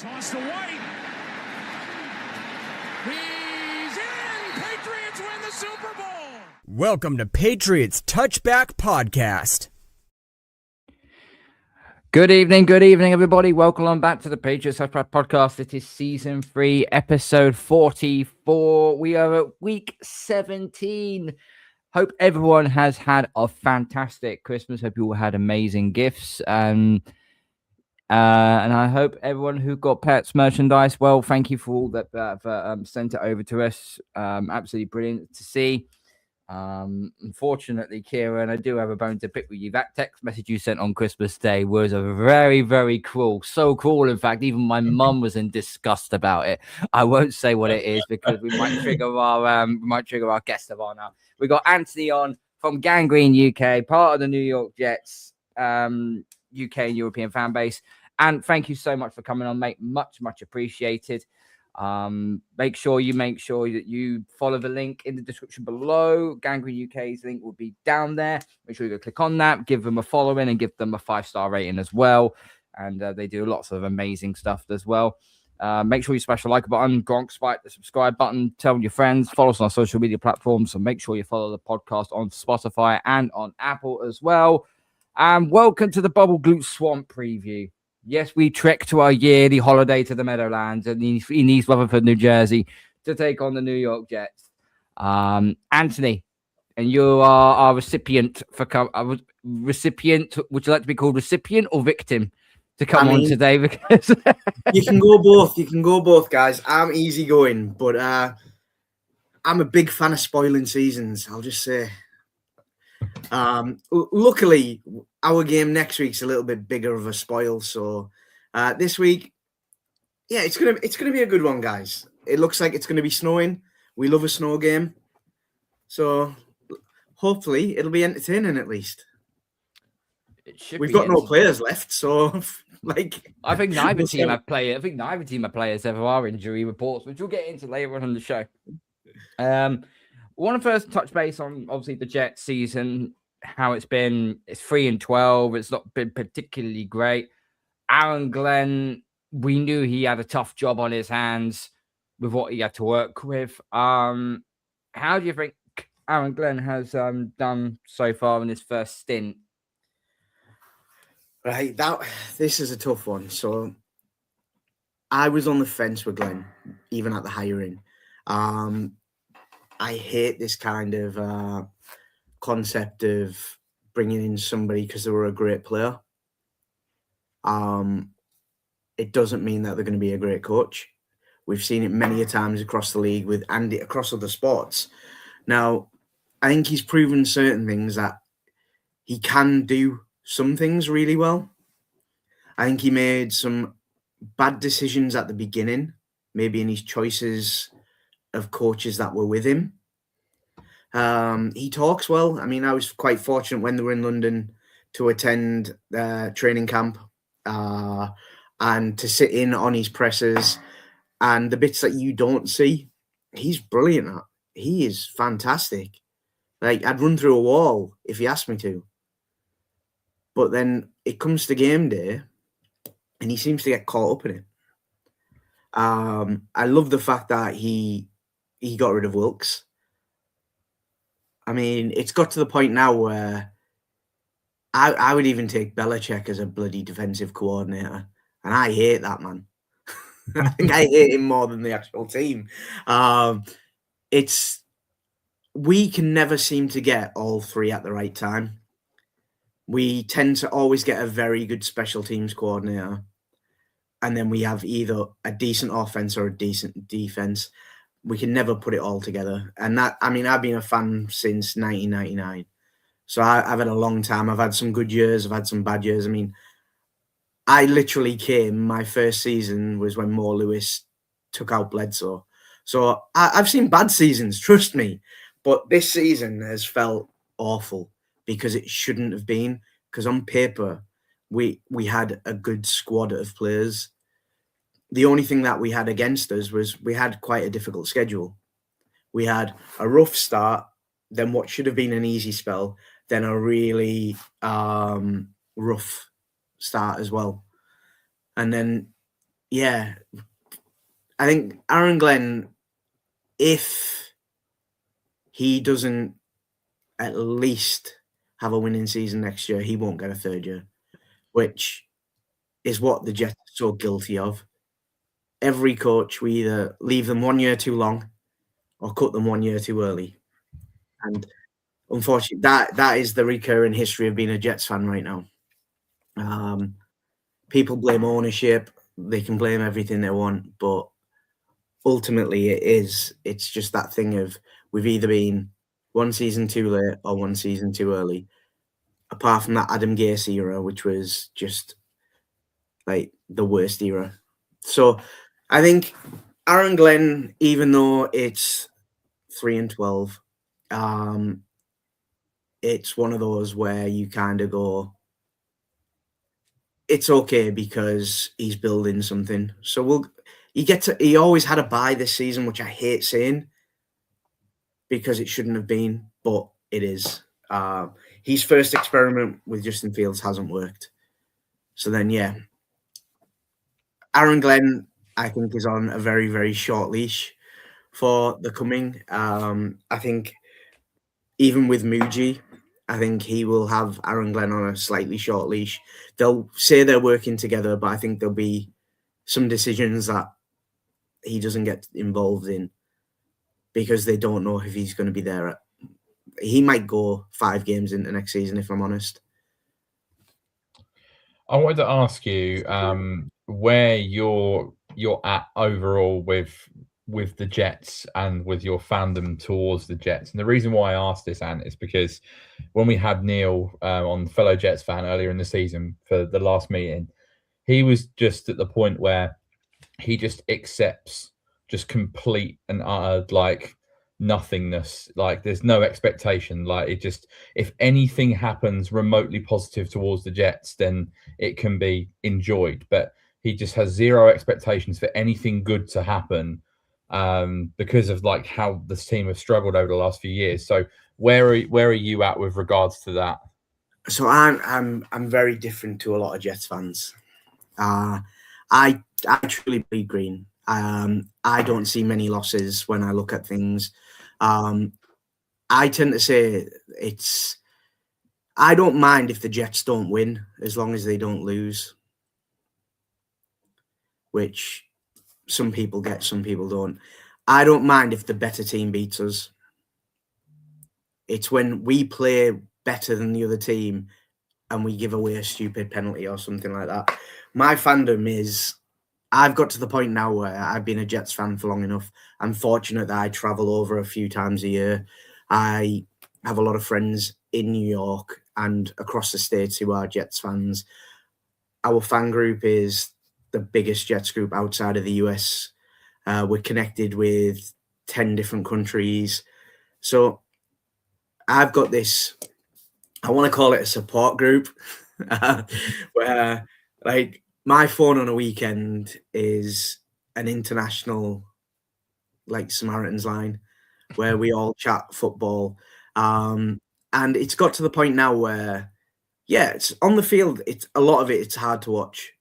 Toss to White. He's in! Patriots win the Super Bowl! Welcome to Patriots Touchback Podcast. Good evening, everybody. Welcome on back to the Patriots Touchback Podcast. It is Season 3, Episode 44. We are at Week 17. Hope everyone has had a fantastic Christmas. Hope you all had amazing gifts. And I hope everyone who got pets merchandise, well, thank you for all that sent it over to us. Absolutely brilliant to see. Unfortunately, Kieran, I do have a bone to pick with you. That text message you sent on Christmas Day was a very, very cruel. So cruel, in fact, even my mum was in disgust about it. I won't say what it is because we might trigger our guest of honor. We got Anthony on from Gangrene UK, part of the New York Jets, UK and European fan base. And thank you so much for coming on, mate. Much appreciated. Make sure that you follow the link in the description below. Gangrene UK's link will be down there. Make sure you go click on that, give them a following, and give them a 5-star rating as well. And they do lots of amazing stuff as well. Make sure you smash the like button, Gronk spike the subscribe button, tell your friends, follow us on our social media platforms. So make sure you follow the podcast on Spotify and on Apple as well. And welcome to the Bubblegloop Swamp preview. Yes, we trek to our yearly holiday to the Meadow Lands in East Rutherford, New Jersey, to take on the New York Jets. Anthony, and you are our recipient. Recipient. Would you like to be called recipient or victim to come on today? Because you can go both. You can go both, guys. I'm easygoing, but I'm a big fan of spoiling seasons. I'll just say. Luckily, our game next week's a little bit bigger of a spoil. So this week, yeah, it's gonna be a good one, guys. It looks like it's gonna be snowing. We love a snow game, so hopefully it'll be entertaining at least. We've got no players left, so I think neither team have players. I think neither team have players. There are injury reports, which we'll get into later on the show. I want to first touch base on obviously the Jets season, how it's been. It's 3-12. It's not been particularly great. Aaron Glenn, we knew he had a tough job on his hands with what he had to work with. How do you think Aaron Glenn has done so far in his first stint? Right, this is a tough one. So I was on the fence with Glenn, even at the hiring. I hate this kind of concept of bringing in somebody because they were a great player. It doesn't mean that they're going to be a great coach. We've seen it many a times across the league with Andy across other sports. Now, I think he's proven certain things that he can do some things really well. I think he made some bad decisions at the beginning, maybe in his choices of coaches that were with him. He talks well. I mean, I was quite fortunate when they were in London to attend training camp and to sit in on his presses and the bits that you don't see. He's brilliant at. He is fantastic. Like, I'd run through a wall if he asked me to. But then it comes to game day and he seems to get caught up in it. I love the fact that he got rid of Wilkes. I mean, it's got to the point now where I would even take Belichick as a bloody defensive coordinator. And I hate that man. I think I hate him more than the actual team. We can never seem to get all three at the right time. We tend to always get a very good special teams coordinator. And then we have either a decent offense or a decent defense. We can never put it all together. And that, I mean, I've been a fan since 1999. So I've had a long time. I've had some good years. I've had some bad years. I mean, I literally my first season was when Mo Lewis took out Bledsoe. So I've seen bad seasons, trust me. But this season has felt awful because it shouldn't have been. Because on paper, we had a good squad of players. The only thing that we had against us was we had quite a difficult schedule. We had a rough start, then what should have been an easy spell, then a really rough start as well. And then yeah, I think Aaron Glenn, if he doesn't at least have a winning season next year, he won't get a third year, which is what the Jets are so guilty of. Every coach, we either leave them 1 year too long or cut them 1 year too early. And unfortunately, that is the recurring history of being a Jets fan right now. People blame ownership. They can blame everything they want, but ultimately it's just that thing of we've either been one season too late or one season too early. Apart from that Adam Gase era, which was just like the worst era. So I think Aaron Glenn, even though it's 3-12, it's one of those where you kind of go, it's okay because he's building something. So he always had a bye this season, which I hate saying because it shouldn't have been, but it is. His first experiment with Justin Fields hasn't worked. So then, yeah, Aaron Glenn, I think, is on a very, very short leash for the coming. I think even with Muji, I think he will have Aaron Glenn on a slightly short leash. They'll say they're working together, but I think there'll be some decisions that he doesn't get involved in because they don't know if he's going to be there. He might go 5 games into next season, if I'm honest. I wanted to ask you where you're at overall with the Jets and with your fandom towards the Jets. And the reason why I asked this, Ant, is because when we had Neil on fellow Jets fan earlier in the season for the last meeting, he was just at the point where he just accepts just complete and utter like nothingness. Like there's no expectation. Like it just, if anything happens remotely positive towards the Jets, then it can be enjoyed. But he just has zero expectations for anything good to happen because of like how this team have struggled over the last few years. So where are you at with regards to that? So I'm very different to a lot of Jets fans. I truly bleed green. I don't see many losses when I look at things. I tend to say I don't mind if the Jets don't win as long as they don't lose, which some people get, some people don't. I don't mind if the better team beats us. It's when we play better than the other team and we give away a stupid penalty or something like that. My fandom is, I've got to the point now where I've been a Jets fan for long enough. I'm fortunate that I travel over a few times a year. I have a lot of friends in New York and across the States who are Jets fans. Our fan group is the biggest Jets group outside of the US. We're connected with 10 different countries. So I've got this, I want to call it a support group, where like my phone on a weekend is an international like Samaritan's line where we all chat football. And it's got to the point now where, yeah, it's on the field. It's a lot of it. It's hard to watch.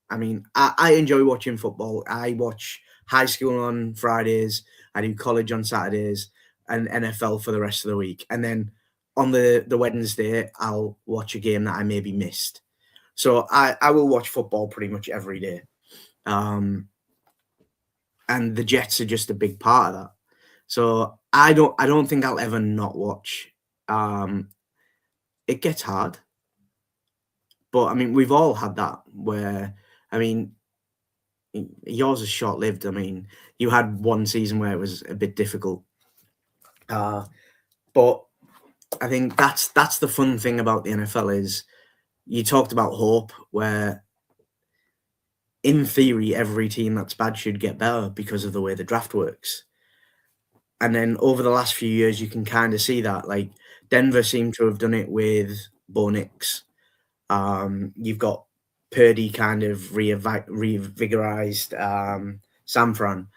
I mean, I enjoy watching football. I watch high school on Fridays. I do college on Saturdays and NFL for the rest of the week. And then on the Wednesday, I'll watch a game that I maybe missed. So I will watch football pretty much every day. And the Jets are just a big part of that. So I don't think I'll ever not watch. It gets hard. But I mean, we've all had that where, I mean, yours is short-lived. I mean, you had one season where it was a bit difficult. But I think that's the fun thing about the NFL is you talked about hope, where in theory, every team that's bad should get better because of the way the draft works. And then over the last few years, you can kind of see that. Like Denver seemed to have done it with Bo Nix. You've got Purdy kind of revigorized San Fran.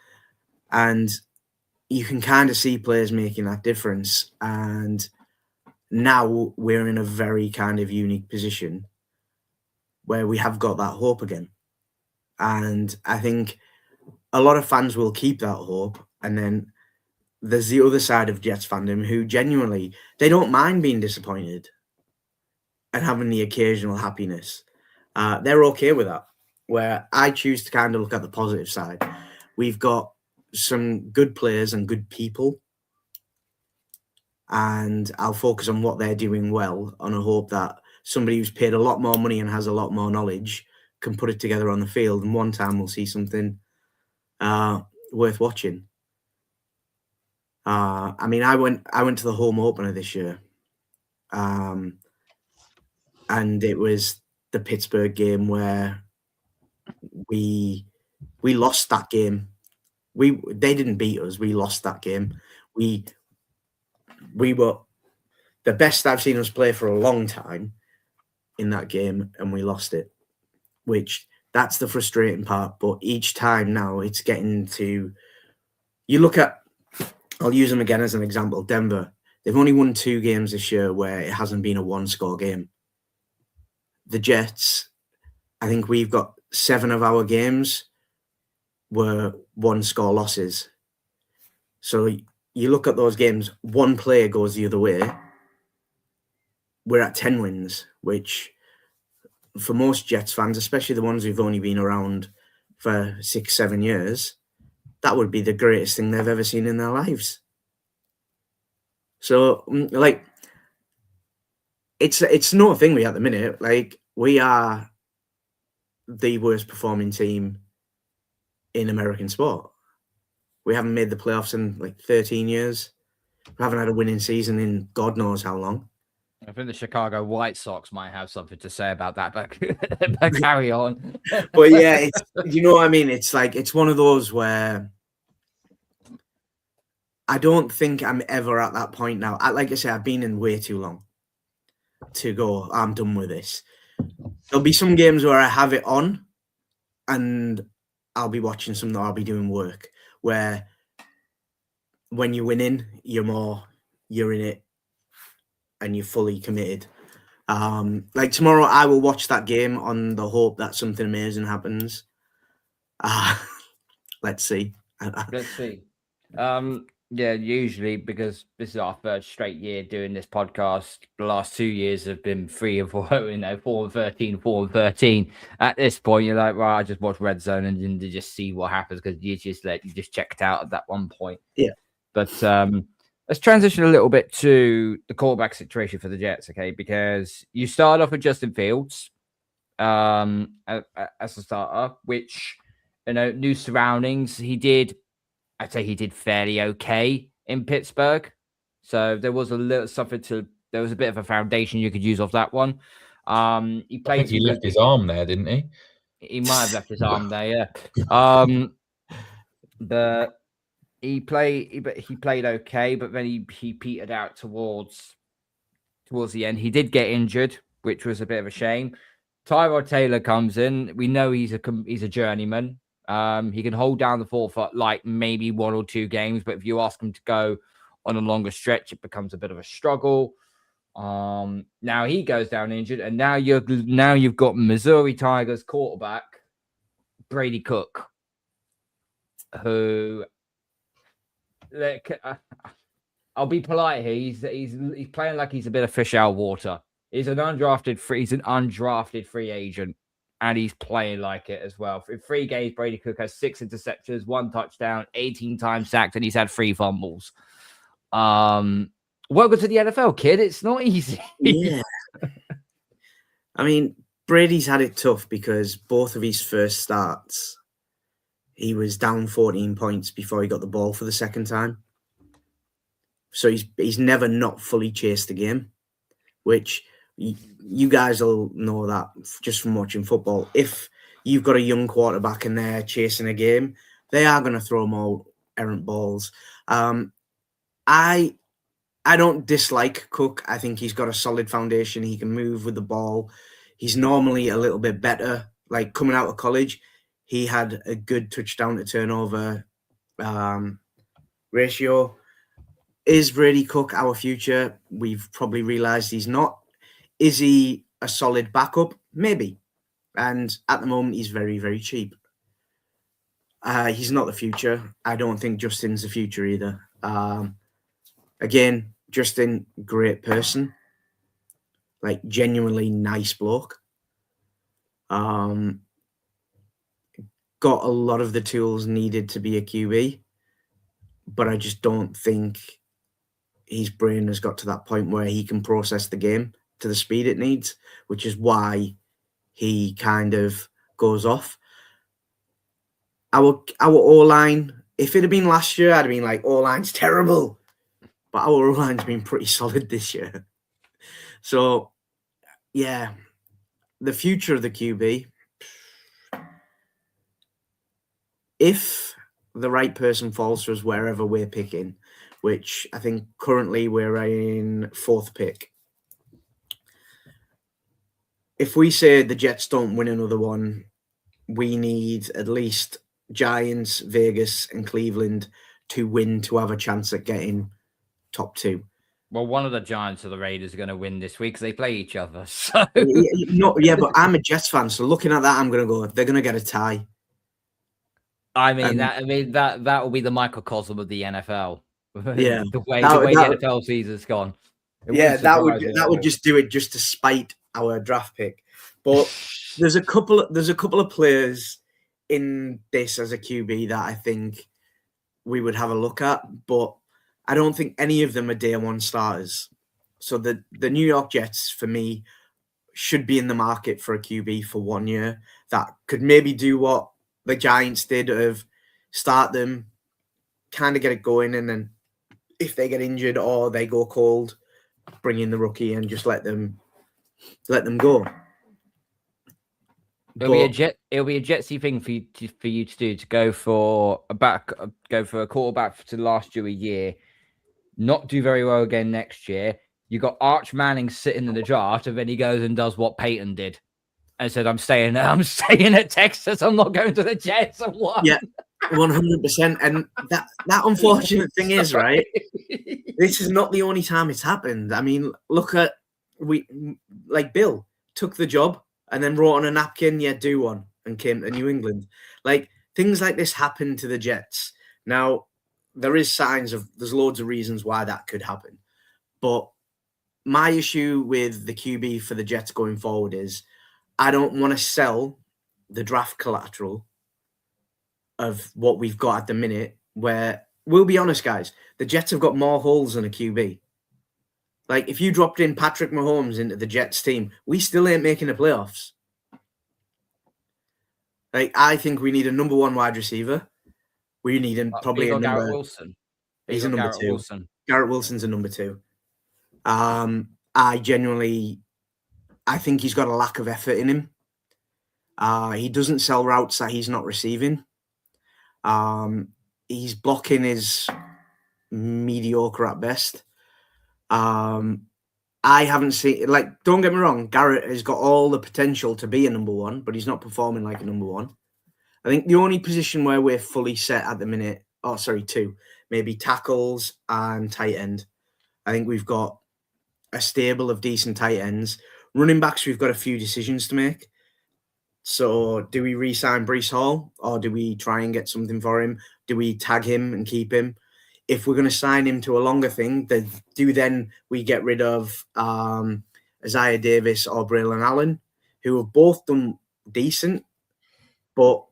And you can kind of see players making that difference. And now we're in a very kind of unique position where we have got that hope again. And I think a lot of fans will keep that hope. And then there's the other side of Jets fandom who genuinely, they don't mind being disappointed and having the occasional happiness. They're okay with that. Where I choose to kind of look at the positive side. We've got some good players and good people. And I'll focus on what they're doing well on a hope that somebody who's paid a lot more money and has a lot more knowledge can put it together on the field. And one time we'll see something worth watching. I mean, I went to the home opener this year. And it was the Pittsburgh game where we lost that game. They didn't beat us. We lost that game. We were the best I've seen us play for a long time in that game, and we lost it. Which that's the frustrating part. But each time now, it's getting to. You look at. I'll use them again as an example. Denver. They've only won 2 games this year where it hasn't been a one-score game. The Jets. I think we've got 7 of our games were one-score losses. So you look at those games, one player goes the other way. We're at 10 wins, which for most Jets fans, especially the ones who've only been around for 6-7 years, that would be the greatest thing they've ever seen in their lives. So, like, it's no thing we at the minute. Like, we are the worst performing team in American sport. We haven't made the playoffs in like 13 years. We haven't had a winning season in God knows how long. I think the Chicago White Sox might have something to say about that, but carry on. But yeah, you know what I mean? It's like, it's one of those where I don't think I'm ever at that point now. Like I say, I've been in way too long to go, I'm done with this. There'll be some games where I have it on and I'll be watching something, I'll be doing work, where when you're winning, you're in it and you're fully committed. Like tomorrow, I will watch that game on the hope that something amazing happens. Let's see. Let's see. Yeah, usually because this is our third straight year doing this podcast. The last 2 years have been 3 and 4, 4-13, 4-13. At this point, you're like, right, I just watch Red Zone and just see what happens because you just checked out at that one point. Yeah. But let's transition a little bit to the quarterback situation for the Jets, okay? Because you start off with Justin Fields as a starter, which, new surroundings. I'd say he did fairly okay in Pittsburgh. So there was a bit of a foundation you could use off that one. He played. I think he left his arm there, didn't he? He might have left his arm there, yeah. But he played okay, but then he petered out towards the end. He did get injured, which was a bit of a shame. Tyrod Taylor comes in. We know he's a journeyman. He can hold down the fort for like maybe 1 or 2 games, but if you ask him to go on a longer stretch, it becomes a bit of a struggle. Now he goes down injured, and now you've got Missouri Tigers quarterback Brady Cook, who, I'll be polite here. He's playing like he's a bit of fish out of water. He's an undrafted free agent. And he's playing like it as well. In 3 games, Brady Cook has 6 interceptions, 1 touchdown, 18 times sacked, and he's had 3 fumbles. Welcome to the NFL, kid. It's not easy. Yeah. I mean, Brady's had it tough because both of his first starts, he was down 14 points before he got the ball for the second time. So he's never not fully chased the game, which you guys will know that just from watching football. If you've got a young quarterback and they're chasing a game, they are going to throw more errant balls. I don't dislike Cook. I think he's got a solid foundation. He can move with the ball. He's normally a little bit better. Like coming out of college, he had a good touchdown to turnover ratio. Is Brady Cook our future? We've probably realized he's not. Is he a solid backup? Maybe. And at the moment, he's very, very cheap. He's not the future. I don't think Justin's the future either. Again, Justin, great person, like genuinely nice bloke. Got a lot of the tools needed to be a QB, but I just don't think his brain has got to that point where he can process the game to the speed it needs, which is why he kind of goes off. Our O-line, if it had been last year, I'd have been like, O-line's terrible. But our O-line's been pretty solid this year. So, yeah, the future of the QB, if the right person falls to us wherever we're picking, which I think currently we're in 4th pick. If we say the Jets don't win another one, we need at least Giants, Vegas, and Cleveland to win to have a chance at getting top 2. Well, one of the Giants or the Raiders are going to win this week because they play each other. So but I'm a Jets fan, so looking at that, I'm going to go. They're going to get a tie. I mean that will be the microcosm of the NFL. Yeah, the way the NFL season's gone. That would just do it just to spite our draft pick. But there's a couple of players in this as a QB that I think we would have a look at, but I don't think any of them are day one starters. So the New York Jets, for me, should be in the market for a QB for 1 year that could maybe do what the Giants did of start them, kind of get it going, and then if they get injured or they go cold, bring in the rookie and just let them go. It'll be a Jetsy thing for you to do, to go for a quarterback to last you a year, not do very well again next year. You got Arch Manning sitting in the draft, and then he goes and does what Peyton did and said, I'm staying at Texas. I'm not going to the Jets. And what? Yeah, 100%. And that unfortunate thing is, right, this is not the only time it's happened. I mean, look at Bill took the job and then wrote on a napkin, yeah, do one, and came to New England. Like, things like this happen to the Jets. Now, there's loads of reasons why that could happen. But my issue with the QB for the Jets going forward is I don't want to sell the draft collateral of what we've got at the minute, where, we'll be honest, guys, the Jets have got more holes than a QB. Like, if you dropped in Patrick Mahomes into the Jets team, we still ain't making the playoffs. Like, I think we need a number 1 wide receiver. We need probably a number... Garrett Wilson. He's a number 2. Wilson. Garrett Wilson's a number 2. I think he's got a lack of effort in him. He doesn't sell routes that he's not receiving. His blocking is mediocre at best. I haven't seen, don't get me wrong, Garrett has got all the potential to be a number 1, but he's not performing like a number 1. I think the only position where we're fully set at the minute, 2, maybe tackles and tight end. I think we've got a stable of decent tight ends. Running backs, we've got a few decisions to make. So do we re-sign Breece Hall, or do we try and get something for him? Do we tag him and keep him? If we're going to sign him to a longer thing, then we get rid of Isaiah Davis or Braylon Allen, who have both done decent, but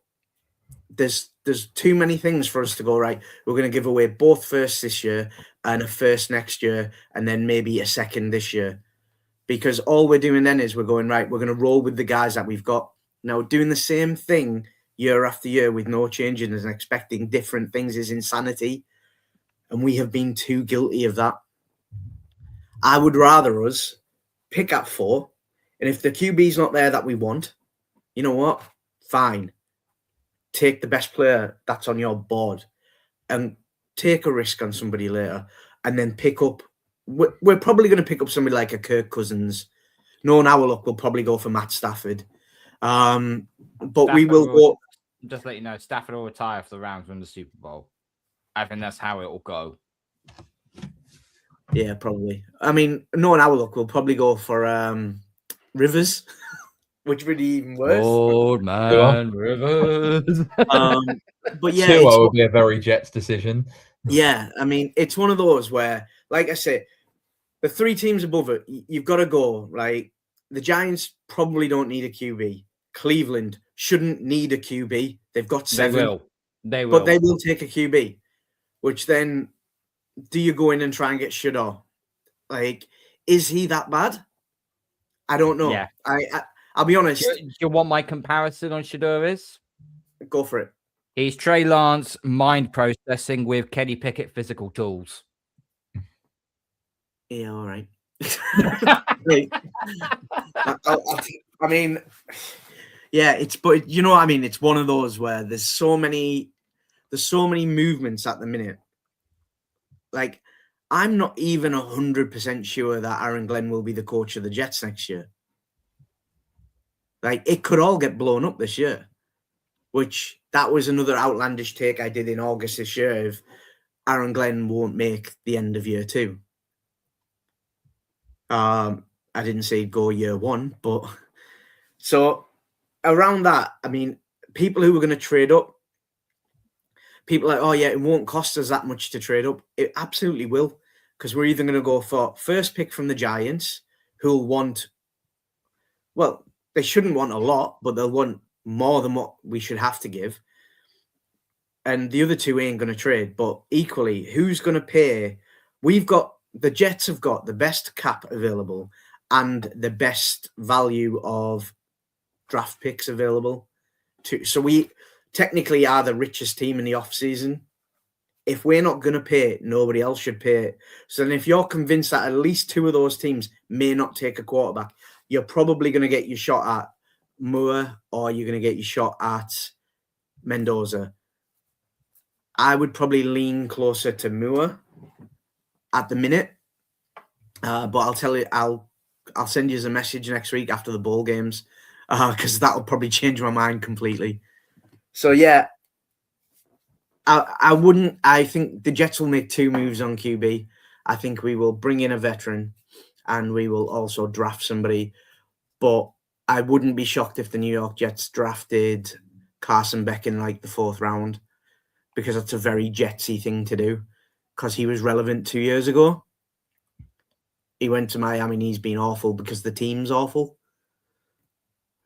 there's too many things for us to go, right, we're going to give away both firsts this year and a first next year and then maybe a second this year. Because all we're doing then is we're going, right, we're going to roll with the guys that we've got. Now, doing the same thing year after year with no changes and expecting different things is insanity. And we have been too guilty of that. I would rather us pick at 4. And if the QB's not there that we want, you know what? Fine. Take the best player that's on your board and take a risk on somebody later and then pick up. We're probably going to pick up somebody like a Kirk Cousins. Knowing our luck, we'll probably go for Matt Stafford. But Stafford we will go. Just let you know, Stafford will retire if the Rams win the Super Bowl. I think that's how it will go. Yeah, probably. I mean, knowing our luck, we'll probably go for Rivers. which would be even worse. Old man Rivers. But yeah, Tua would be a very Jets decision. Yeah, I mean, it's one of those where, like I say, the three teams above it, you've got to go. Like, the Giants probably don't need a QB. Cleveland shouldn't need a QB. They've got 7. They will. But they will take a QB, which then, do you go in and try and get Shador? Like, is he that bad? I don't know. Yeah. I'll be honest. Do you want my comparison on Shador is? Go for it. He's Trey Lance mind processing with Kenny Pickett physical tools. Yeah, all right. I mean, yeah, but you know what I mean? It's one of those where there's so many movements at the minute. Like, I'm not even 100% sure that Aaron Glenn will be the coach of the Jets next year. Like, it could all get blown up this year, which that was another outlandish take I did in August this year if Aaron Glenn won't make the end of year 2. I didn't say go year 1, but so around that, I mean, people who are going to trade up, people are like, oh yeah, it won't cost us that much to trade up. It absolutely will, because we're either going to go for first pick from the Giants, who'll want, well, they shouldn't want a lot, but they'll want more than what we should have to give. And the other two ain't going to trade, but equally, who's going to pay? The Jets have got the best cap available and the best value of draft picks available. So we technically are the richest team in the offseason. If we're not going to pay it, nobody else should pay it. So then if you're convinced that at least 2 of those teams may not take a quarterback, you're probably going to get your shot at Maye or you're going to get your shot at Mendoza. I would probably lean closer to Maye at the minute. But I'll tell you, I'll send you a message next week after the bowl games because that'll probably change my mind completely. So yeah, I think the Jets will make 2 moves on QB. I think we will bring in a veteran and we will also draft somebody. But I wouldn't be shocked if the New York Jets drafted Carson Beck in like the 4th round, because that's a very Jetsy thing to do, because he was relevant 2 years ago. He went to Miami and he's been awful because the team's awful.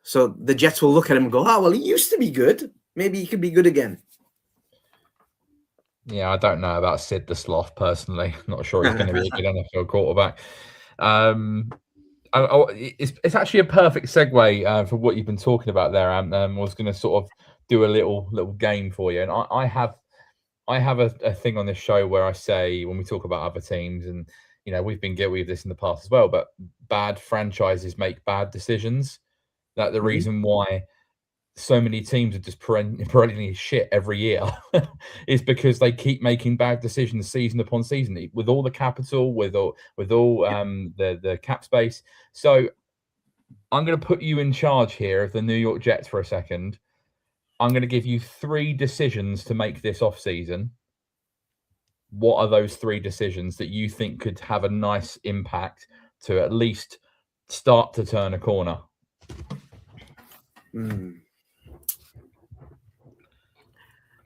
So the Jets will look at him and go, oh, well, he used to be good. Maybe he could be good again. Yeah, I don't know about Sid the Sloth personally. Not sure he's going to be a good NFL quarterback. It's actually a perfect segue for what you've been talking about there. I was going to sort of do a little game for you, and I have a thing on this show where I say, when we talk about other teams, and you know we've been guilty of this in the past as well, but bad franchises make bad decisions. That the reason why so many teams are just perennially shit every year is because they keep making bad decisions season upon season, with all the capital, with all the cap space. So I'm going to put you in charge here of the New York Jets for a second. I'm going to give you 3 decisions to make this off season. What are those 3 decisions that you think could have a nice impact to at least start to turn a corner?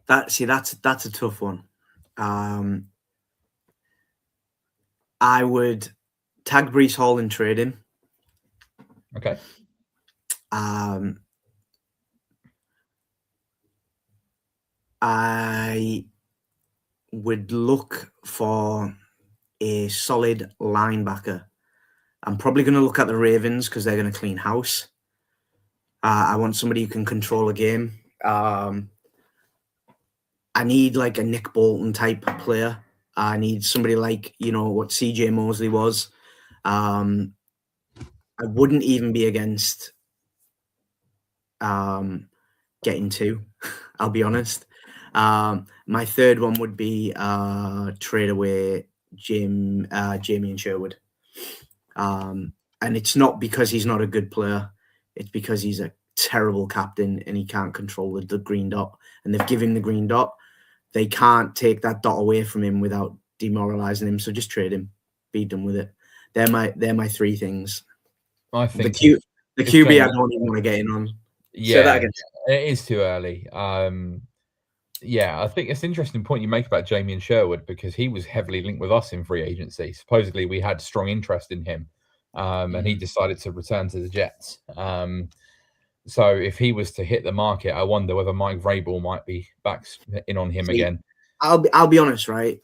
That's a tough one. I would tag Breece Hall and trade him. Okay. I would look for a solid linebacker. I'm probably going to look at the Ravens because they're going to clean house. I want somebody who can control a game. I need like a Nick Bolton type player. I need somebody like, what CJ Mosley was. I wouldn't even be against getting 2, I'll be honest. My third one would be trade away Jamie Sherwood. And it's not because he's not a good player. It's because he's a terrible captain and he can't control the green dot. And they've given him the green dot. They can't take that dot away from him without demoralizing him. So just trade him. Be done with it. They're my 3 things. I think The It's QB, I Jamie. don't even want to get in on. Yeah, that again. it is too early. Yeah, I think it's an interesting point you make about Jamie and Sherwood because he was heavily linked with us in free agency. Supposedly, we had strong interest in him, and he decided to return to the Jets. So if he was to hit the market, I wonder whether Mike Vrabel might be back in on him again. I'll be honest, right?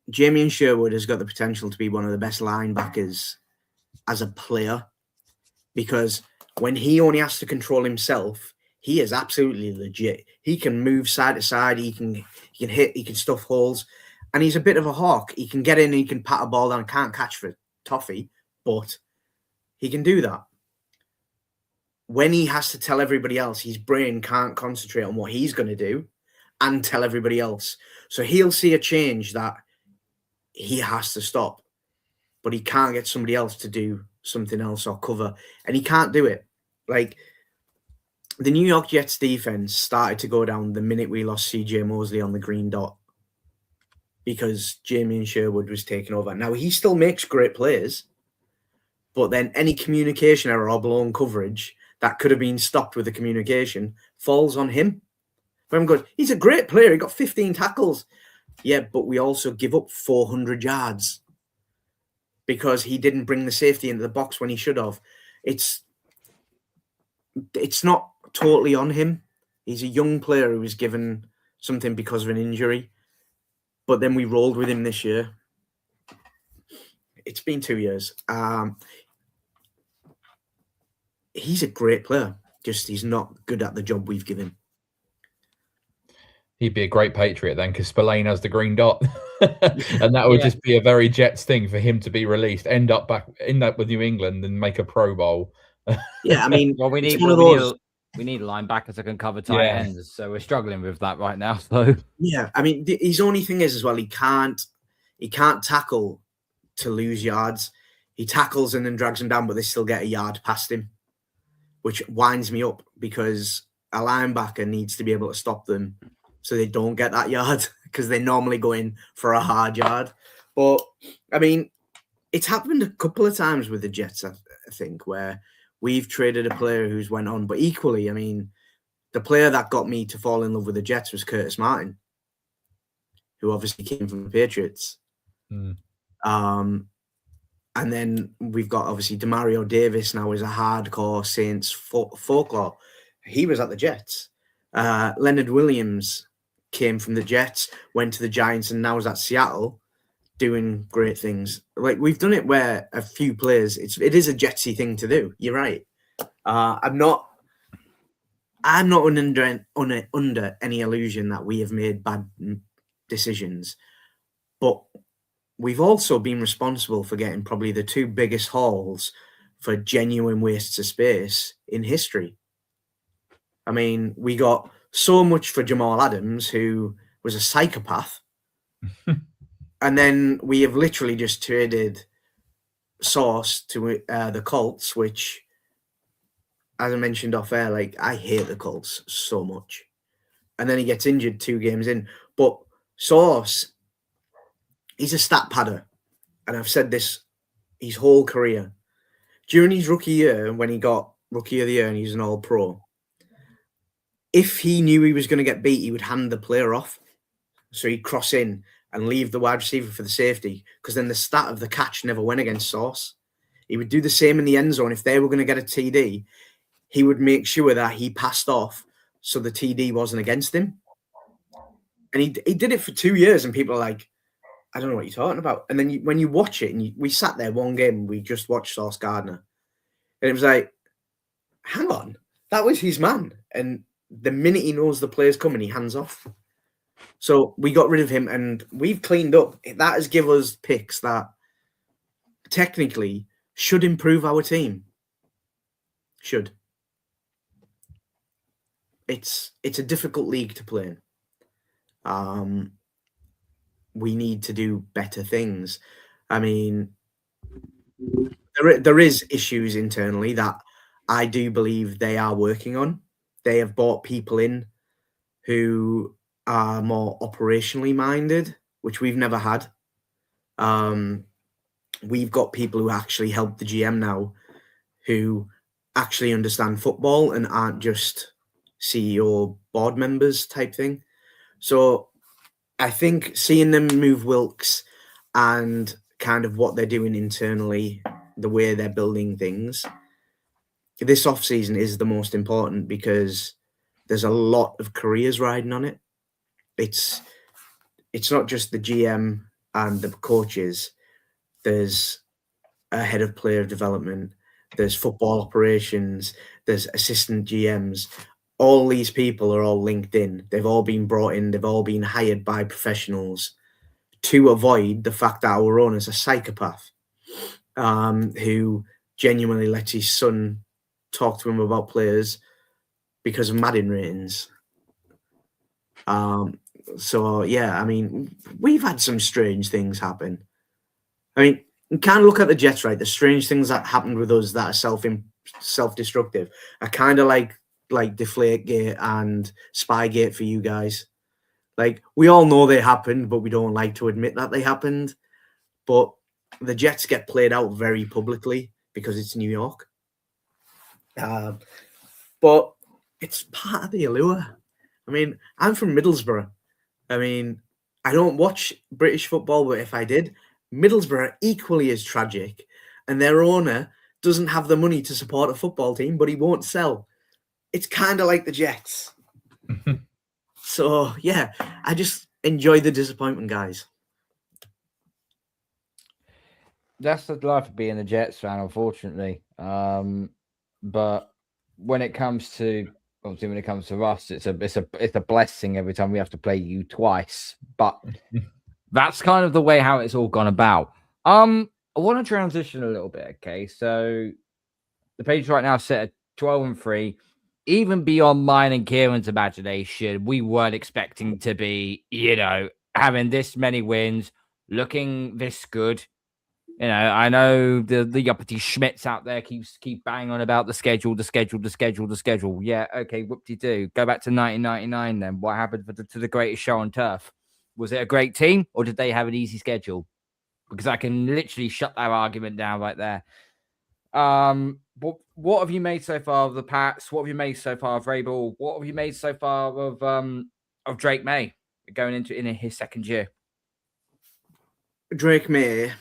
Jamie and Sherwood has got the potential to be one of the best linebackers as a player because when he only has to control himself, he is absolutely legit. He can move side to side. He can hit. He can stuff holes, and he's a bit of a hawk. He can get in. He can pat a ball down. Can't catch for toffee, but he can do that. When he has to tell everybody else, his brain can't concentrate on what he's going to do and tell everybody else. So he'll see a change that he has to stop, but he can't get somebody else to do something else or cover, and he can't do it. Like the New York Jets defense started to go down the minute we lost CJ Mosley on the green dot because Jamie and Sherwood was taking over. Now he still makes great plays, but then any communication error or blown coverage that could have been stopped with the communication falls on him. But I'm good. He's a great player. He got 15 tackles. Yeah, but we also give up 400 yards because he didn't bring the safety into the box when he should have. It's not totally on him. He's a young player who was given something because of an injury, but then we rolled with him this year. It's been 2 years. He's a great player. Just he's not good at the job we've given. He'd be a great Patriot then because Spillane has the green dot. And that would just be a very Jets thing for him to be released, end up with New England and make a Pro Bowl. Yeah, I mean, well, we need linebackers that can cover tight ends, so we're struggling with that right now. So yeah, I mean, his only thing is as well, he can't tackle to lose yards. He tackles and then drags them down, but they still get a yard past him, which winds me up because a linebacker needs to be able to stop them so they don't get that yard because they normally go in for a hard yard. But I mean, it's happened a couple of times with the Jets, I think, where we've traded a player who's went on. But equally, I mean, the player that got me to fall in love with the Jets was Curtis Martin, who obviously came from the Patriots. And then we've got obviously Demario Davis now is a hardcore Saints folklore. He was at the Jets. Leonard Williams came from the Jets, went to the Giants, and now is at Seattle doing great things. Like we've done it where a few players, it is a Jetsy thing to do. You're right. I'm not under any illusion that we have made bad decisions, but we've also been responsible for getting probably the two biggest hauls for genuine wastes of space in history. I mean, we got so much for Jamal Adams, who was a psychopath. And then we have literally just traded Sauce to the Colts, which, as I mentioned off air, like I hate the Colts so much. And then he gets injured 2 games in. But Sauce, he's a stat padder. And I've said this his whole career. During his rookie year, when he got Rookie of the Year and he's an All-Pro, if he knew he was going to get beat, he would hand the player off. So he'd cross in and leave the wide receiver for the safety, because then the stat of the catch never went against Sauce. He would do the same in the end zone. If they were going to get a TD, he would make sure that he passed off so the TD wasn't against him. And he did it for 2 years, and people are like, I don't know what you're talking about. And then when you watch it, and we sat there one game, and we just watched Sauce Gardner, and it was like, hang on, that was his man. And the minute he knows the play's coming, he hands off. So we got rid of him, and we've cleaned up. That has given us picks that technically should improve our team. Should. It's a difficult league to play in. We need to do better things. I mean, there is issues internally that I do believe they are working on. They have brought people in who are more operationally minded, which we've never had. We've got people who actually help the GM now, who actually understand football and aren't just CEO board members type thing. So I think seeing them move Wilkes and kind of what they're doing internally, the way they're building things, this offseason is the most important because there's a lot of careers riding on it. It's not just the GM and the coaches. There's a head of player development. There's football operations. There's assistant GMs. All these people are all linked in. They've all been brought in. They've all been hired by professionals to avoid the fact that our owner's a psychopath who genuinely lets his son talk to him about players because of Madden ratings. So, yeah, I mean, we've had some strange things happen. I mean, you can't look at the Jets, right? The strange things that happened with us that are self-destructive are kind of like Deflategate and Spygate for you guys. Like, we all know they happened, but we don't like to admit that they happened. But the Jets get played out very publicly because it's New York. But it's part of the allure. I mean, I'm from Middlesbrough. I mean, I don't watch British football, but if I did, Middlesbrough are equally as tragic. And their owner doesn't have the money to support a football team, but he won't sell. It's kind of like the Jets. So, yeah, I just enjoy the disappointment, guys. That's the life of being a Jets fan, unfortunately. But when it comes to us, it's a blessing every time we have to play you twice. But that's kind of the way how it's all gone about. I want to transition a little bit. Okay, so the Patriots right now set at 12-3. Even beyond mine and Kieran's imagination, we weren't expecting to be, having this many wins, looking this good. I know the uppity Schmitz out there keep banging on about the schedule. Yeah, okay, whoop-de-doo. Go back to 1999 then. What happened to the greatest show on turf? Was it a great team or did they have an easy schedule? Because I can literally shut that argument down right there. What have you made so far of the Pats? What have you made so far of Vrabel? What have you made so far of Drake Maye going into his second year? Drake Maye,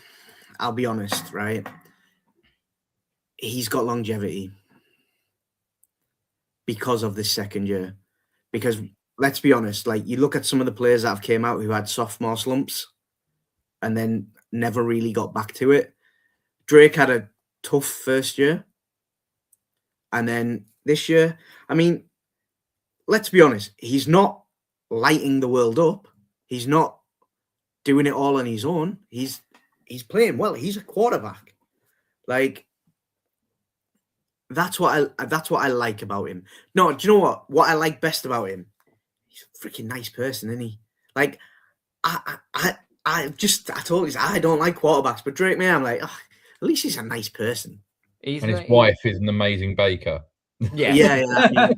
I'll be honest, right? He's got longevity because of this second year. Because let's be honest, like you look at some of the players that have came out who had sophomore slumps and then never really got back to it. Drake had a tough first year. And then this year, I mean, let's be honest, he's not lighting the world up. He's not doing it all on his own. He's playing well. He's a quarterback. Like, that's what I like about him. No, do you know what? What I like best about him? He's a freaking nice person, isn't he? Like, I told you, I don't like quarterbacks, but Drake Maye, I'm like, oh, at least he's a nice person. And his wife is an amazing baker. Yeah. I mean,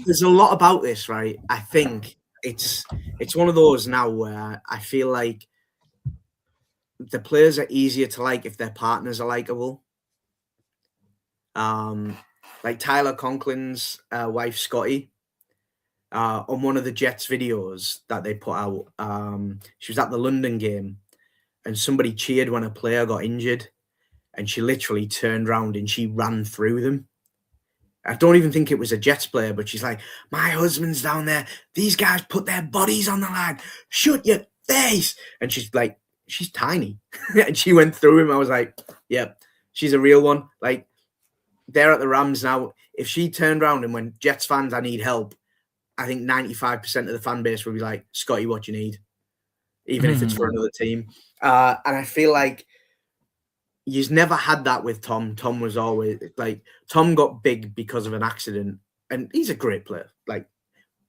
there's a lot about this, right? I think it's one of those now where I feel like the players are easier to like if their partners are likable. Like Tyler Conklin's wife, Scotty, on one of the Jets videos that they put out, she was at the London game and somebody cheered when a player got injured and she literally turned around and she ran through them. I don't even think it was a Jets player, but she's like, my husband's down there. These guys put their bodies on the line. Shut your face. And she's like, she's tiny. And she went through him. I was like, yeah, she's a real one. Like, they're at the Rams now. If she turned around and went, Jets fans, I need help, I think 95% of the fan base would be like, Scotty, what you need? Even if it's for another team. And I feel like you've never had that with Tom. Tom was always like, Tom got big because of an accident. And he's a great player. Like,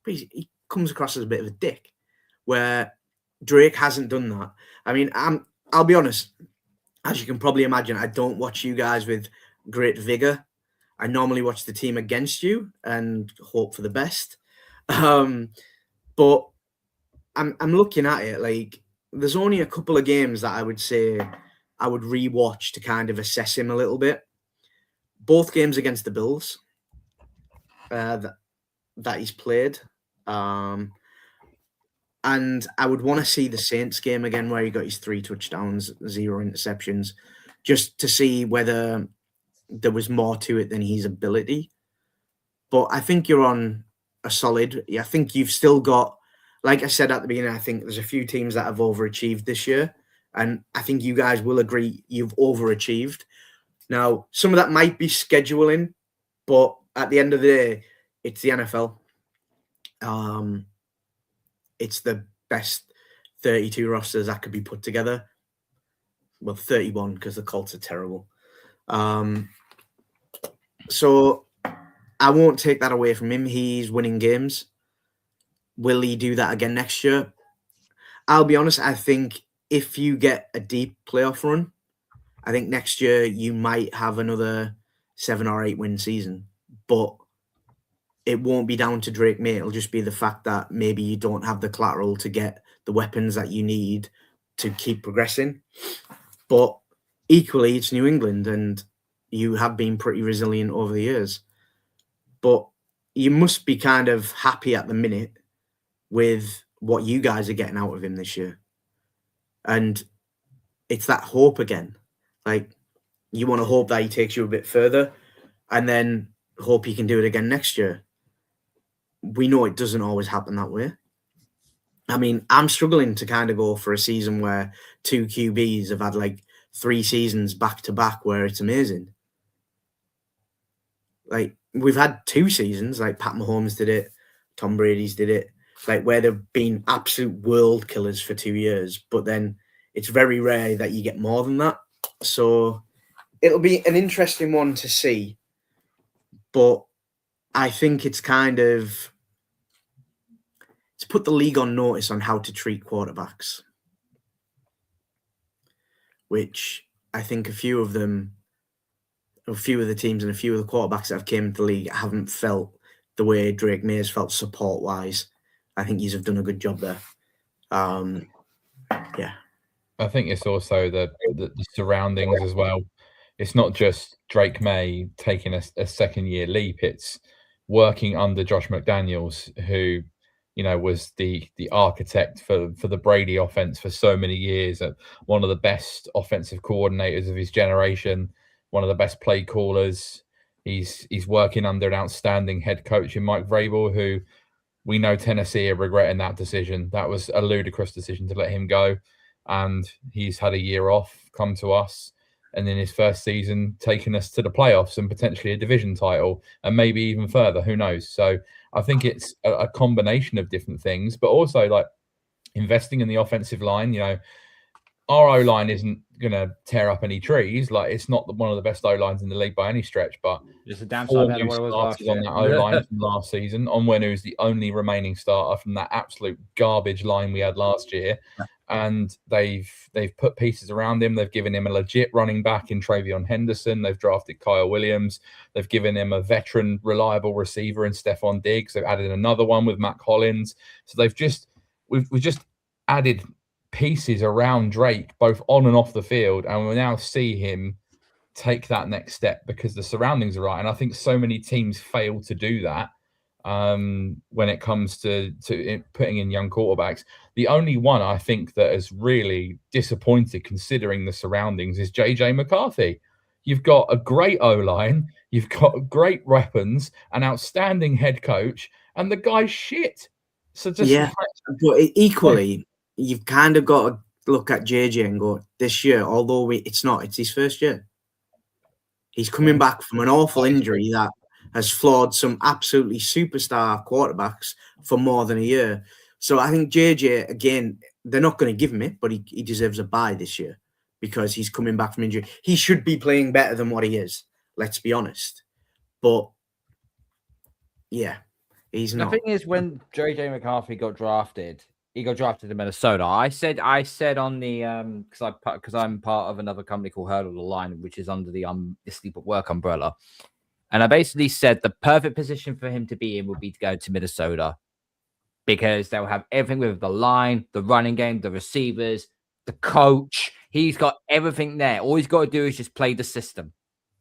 he comes across as a bit of a dick. Where Drake hasn't done that. I mean, I'll be honest. As you can probably imagine, I don't watch you guys with great vigor. I normally watch the team against you and hope for the best. But I'm looking at it like there's only a couple of games that I would say I would rewatch to kind of assess him a little bit. both games against the Bills that he's played. And I would want to see the Saints game again where he got his 3 touchdowns, 0 interceptions, just to see whether there was more to it than his ability. But I think you're on a solid. I think you've still got, like I said at the beginning, I think there's a few teams that have overachieved this year. And I think you guys will agree you've overachieved. Now, some of that might be scheduling, but at the end of the day, it's the NFL. It's the best 32 rosters that could be put together. Well, 31 because the Colts are terrible. So I won't take that away from him. He's winning games. Will he do that again next year? I'll be honest. I think if you get a deep playoff run, I think next year you might have another 7 or 8 win season. But it won't be down to Drake Maye. It'll just be the fact that maybe you don't have the collateral to get the weapons that you need to keep progressing. But equally, it's New England, and you have been pretty resilient over the years. But you must be kind of happy at the minute with what you guys are getting out of him this year. And it's that hope again. Like, you want to hope that he takes you a bit further and then hope he can do it again next year. We know it doesn't always happen that way. I mean, I'm struggling to kind of go for a season where 2 QBs have had like 3 seasons back to back where it's amazing. Like, we've had 2 seasons, like Pat Mahomes did it, Tom Brady's did it, like where they've been absolute world killers for 2 years. But then it's very rare that you get more than that. So it'll be an interesting one to see. But I think it's kind of, it's put the league on notice on how to treat quarterbacks, which I think a few of the teams and a few of the quarterbacks that have came into the league haven't felt the way Drake Maye has felt support-wise. I think he's done a good job there. Yeah. I think it's also the surroundings as well. It's not just Drake Maye taking a second-year leap. It's working under Josh McDaniels, who, was the architect for the Brady offense for so many years, one of the best offensive coordinators of his generation, one of the best play callers. He's working under an outstanding head coach in Mike Vrabel, who we know Tennessee are regretting that decision. That was a ludicrous decision to let him go. And he's had a year off, come to us, and in his first season, taking us to the playoffs and potentially a division title, and maybe even further. Who knows? So I think it's a combination of different things, but also like investing in the offensive line. Our O-line isn't going to tear up any trees. Like, it's not one of the best O-lines in the league by any stretch, but just a damn sight better than what it was last year. On that O-line from last season. Onwenu's the only remaining starter from that absolute garbage line we had last year. And they've put pieces around him. They've given him a legit running back in Travion Henderson. They've drafted Kyle Williams. They've given him a veteran, reliable receiver in Stephon Diggs. They've added another one with Matt Collins. So we've just added pieces around Drake, both on and off the field, and we now see him take that next step because the surroundings are right. And I think so many teams fail to do that when it comes to putting in young quarterbacks. The only one I think that has really disappointed, considering the surroundings, is JJ McCarthy. You've got a great O-line, you've got great weapons, an outstanding head coach, and the guy's shit. So just but equally, you've kind of got to look at JJ and go, this year, although it's his first year. He's coming back from an awful injury that has flawed some absolutely superstar quarterbacks for more than a year. So I think JJ, again, they're not going to give him it, but he deserves a bye this year because he's coming back from injury. He should be playing better than what he is, let's be honest. But, yeah, he's not. The thing is, when JJ McCarthy got drafted, he got drafted to Minnesota. I said on the because I'm part of another company called Hurdle the Line, which is under the Sleep at Work umbrella, and I basically said the perfect position for him to be in would be to go to Minnesota because they'll have everything with the line, the running game, the receivers, the coach. He's got everything there. All he's got to do is just play the system.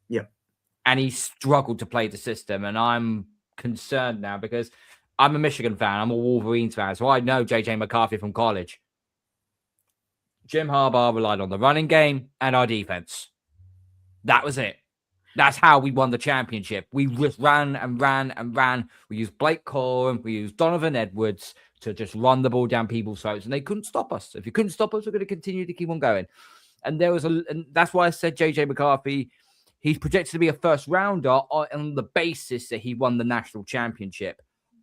Yep. and he struggled to play the system. And I'm concerned now because I'm a Michigan fan. I'm a Wolverines fan. So I know JJ McCarthy from college. Jim Harbaugh relied on the running game and our defense. That was it. That's how we won the championship. We just ran and ran and ran. We used Blake Corum. We used Donovan Edwards to just run the ball down people's throats, and they couldn't stop us. If you couldn't stop us, we're going to continue to keep on going. And and that's why I said JJ McCarthy, he's projected to be a first rounder on the basis that he won the national championship.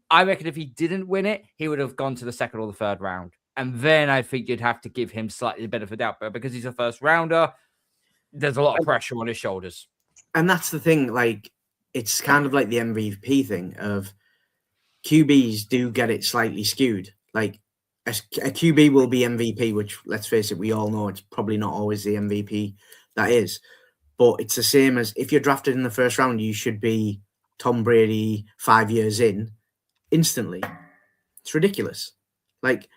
I reckon if he didn't win it, he would have gone to the second or the third round. And then I think you'd have to give him slightly the benefit of the doubt. But because he's a first rounder, there's a lot of pressure on his shoulders. And that's the thing, like, it's kind of like the MVP thing of QBs do get it slightly skewed. Like, a QB will be MVP, which, let's face it, we all know it's probably not always the MVP that is. But it's the same as if you're drafted in the first round, you should be Tom Brady 5 years in instantly. It's ridiculous. Like,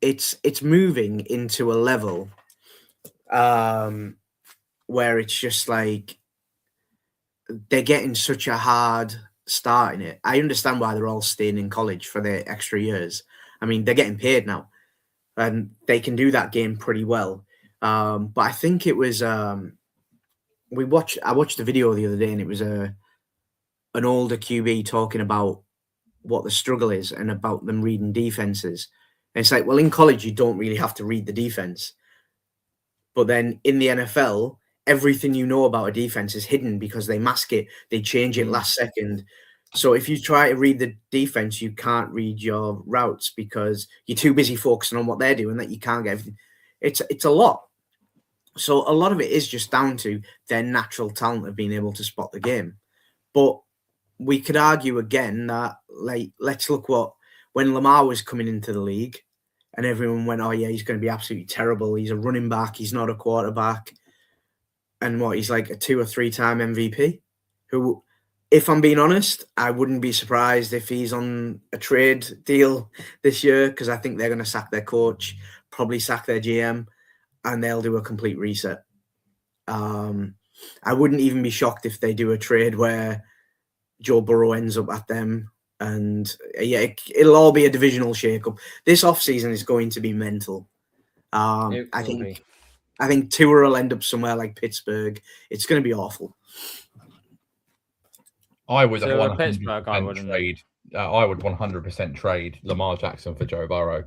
it's moving into a level where it's just like they're getting such a hard start in it. I understand why they're all staying in college for their extra years. I mean, they're getting paid now, and they can do that game pretty well. But I think it was I watched a video the other day, and it was an older QB talking about what the struggle is and about them reading defenses. And it's like, well, in college, you don't really have to read the defense. But then in the NFL, everything you know about a defense is hidden because they mask it. They change it last second. So if you try to read the defense, you can't read your routes because you're too busy focusing on what they're doing that you can't get everything. It's a lot. So a lot of it is just down to their natural talent of being able to spot the game. But we could argue again that, like, let's look when Lamar was coming into the league and everyone went, oh yeah, he's going to be absolutely terrible. He's a running back. He's not a quarterback. And he's like a 2 or 3 time MVP who, if I'm being honest, I wouldn't be surprised if he's on a trade deal this year because I think they're going to sack their coach, probably sack their GM, and they'll do a complete reset. I wouldn't even be shocked if they do a trade where Joe Burrow ends up at them. And yeah, it'll all be a divisional shakeup. This offseason is going to be mental. I think Tua will end up somewhere like Pittsburgh. It's going to be awful. I would 100% trade. I would 100% trade Lamar Jackson for Joe Burrow.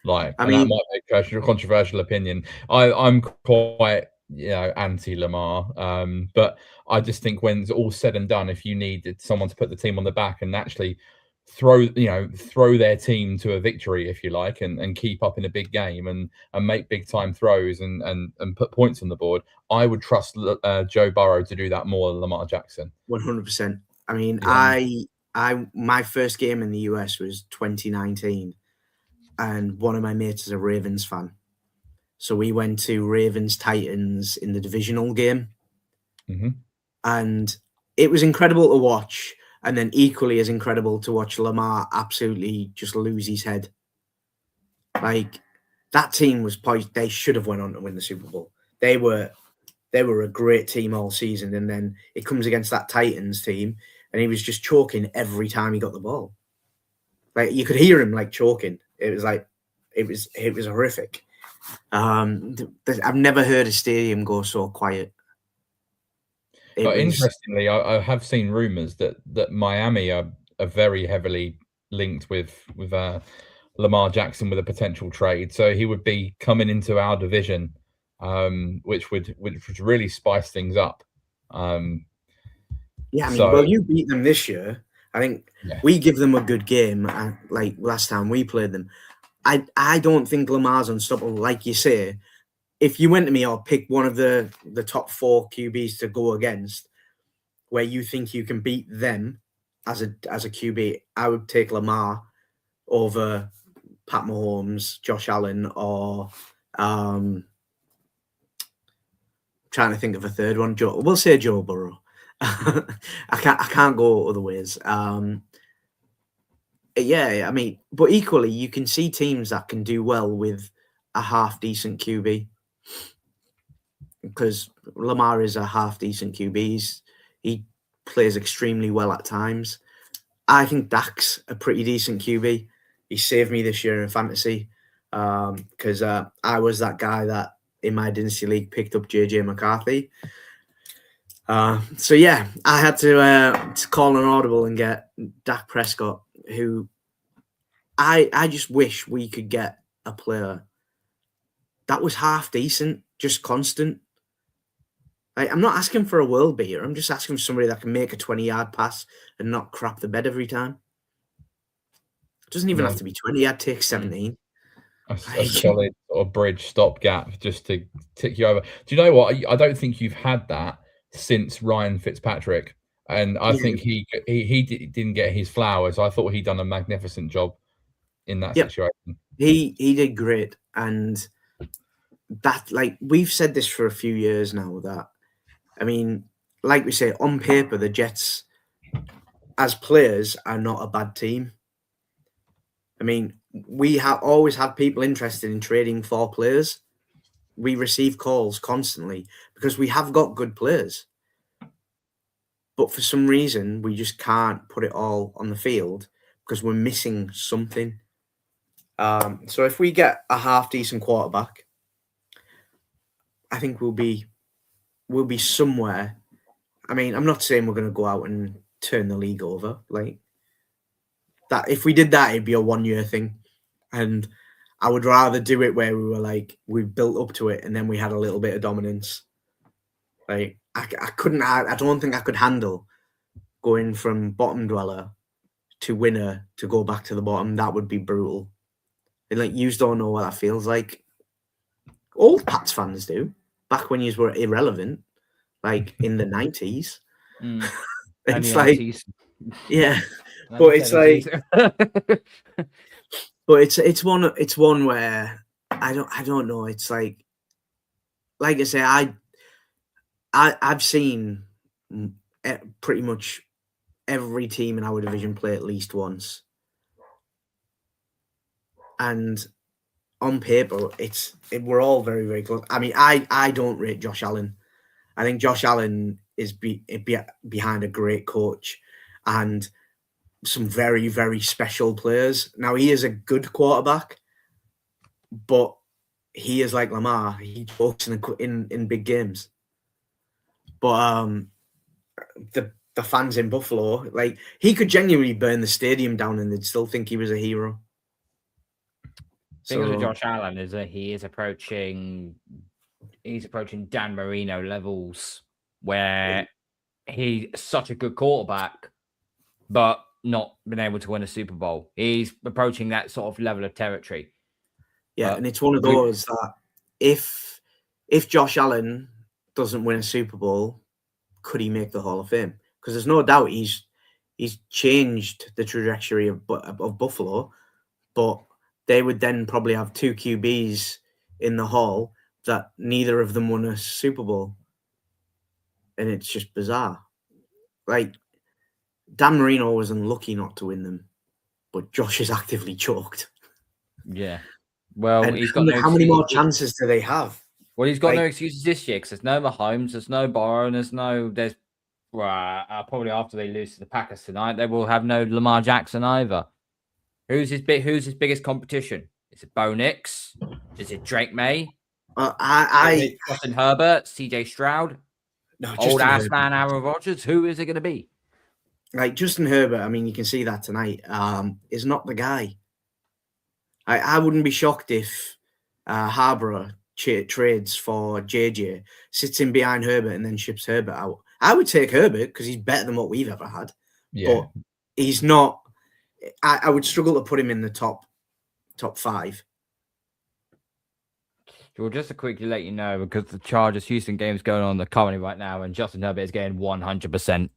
That might be a controversial opinion. I'm quite anti Lamar, but I just think when it's all said and done, if you need someone to put the team on the back and actually throw their team to a victory, if you like, and keep up in a big game and make big time throws and put points on the board, I would trust Joe Burrow to do that more than Lamar Jackson. 100%. I mean, I my first game in the US was 2019, and one of my mates is a Ravens fan. So we went to Ravens-Titans in the divisional game. Mm-hmm. And it was incredible to watch. And then equally as incredible to watch Lamar absolutely just lose his head. Like, that team was poised. They should have went on to win the Super Bowl. They were a great team all season. And then it comes against that Titans team, and he was just choking every time he got the ball. Like, you could hear him, like, choking. It was like, it was horrific. I've never heard a stadium go so quiet. Interestingly, I have seen rumors that Miami are very heavily linked with Lamar Jackson with a potential trade. So he would be coming into our division, which would really spice things up. Well, you beat them this year. I think we give them a good game. Like last time we played them. I don't think Lamar's unstoppable. Like you say, if you went to me, I'll pick one of the top 4 QBs to go against where you think you can beat them as a QB, I would take Lamar over Pat Mahomes, Josh Allen, or trying to think of a third one. We'll say Joe Burrow. I can't go other ways. Yeah, I mean, but equally, you can see teams that can do well with a half decent QB. because Lamar is a half decent QB. He plays extremely well at times. I think Dak's a pretty decent QB. He saved me this year in fantasy because I was that guy that in my dynasty league picked up JJ McCarthy. So yeah, I had to call an audible and get Dak Prescott, who I just wish we could get a player that was half decent, just constant. I'm not asking for a world beater. I'm just asking for somebody that can make a 20-yard pass and not crap the bed every time. It doesn't even have to be 20. I'd take 17. A solid sort of bridge stopgap just to tick you over. Do you know what? I don't think you've had that since Ryan Fitzpatrick, and I think he didn't get his flowers. I thought he'd done a magnificent job in that situation. He did great, and that, like, we've said this for a few years now, that I mean, like we say, on paper the Jets as players are not a bad team. I mean, we have always had people interested in trading for players. We receive calls constantly because we have got good players. But for some reason, we just can't put it all on the field because we're missing something. So if we get a half-decent quarterback, I think we'll be somewhere. I mean, I'm not saying we're going to go out and turn the league over. Like that, if we did that, it'd be a 1-year thing. And I would rather do it where we were like, we built up to it and then we had a little bit of dominance. Like, I don't think I could handle going from bottom dweller to winner to go back to the bottom. That would be brutal. And like, you don't know what that feels like. Old Pats fans do. Back when you were irrelevant, like in the 90s. It's like, 80s. Yeah. But it's like, but it's one where I don't know. It's like I say, I've seen pretty much every team in our division play at least once, and on paper we're all very, very close. I mean, I don't rate Josh Allen. I think Josh Allen is behind a great coach and some very, very special players. Now, he is a good quarterback, but he is like Lamar. He talks in big games. But the fans in Buffalo, like, he could genuinely burn the stadium down and they'd still think he was a hero. The thing with Josh Allen is that he's approaching Dan Marino levels where he's such a good quarterback, but not been able to win a Super Bowl. He's approaching that sort of level of territory. Yeah, and it's one of those that if Josh Allen doesn't win a Super Bowl, could he make the Hall of Fame? Because there's no doubt he's changed the trajectory of Buffalo, but they would then probably have 2 QBs in the Hall that neither of them won a Super Bowl. And it's just bizarre. Like, Dan Marino was unlucky not to win them, but Josh is actively choked. Yeah. Well, and he's got how many more chances do they have? Well, he's got no excuses this year because there's no Mahomes, there's no Burrow, and there's probably after they lose to the Packers tonight, they will have no Lamar Jackson either. Who's his biggest competition? Is it Bo Nix? Is it Drake May? Justin Herbert, CJ Stroud, old ass man Aaron Rodgers. Who is it going to be? Like Justin Herbert, I mean, you can see that tonight, is not the guy. I wouldn't be shocked if Harborough trades for JJ, sits in behind Herbert and then ships Herbert out. I would take Herbert because he's better than what we've ever had. Yeah. But he's not. I would struggle to put him in the top 5. Well, just to quickly let you know, because the Chargers Houston game is going on currently right now, and Justin Herbert is getting 100%.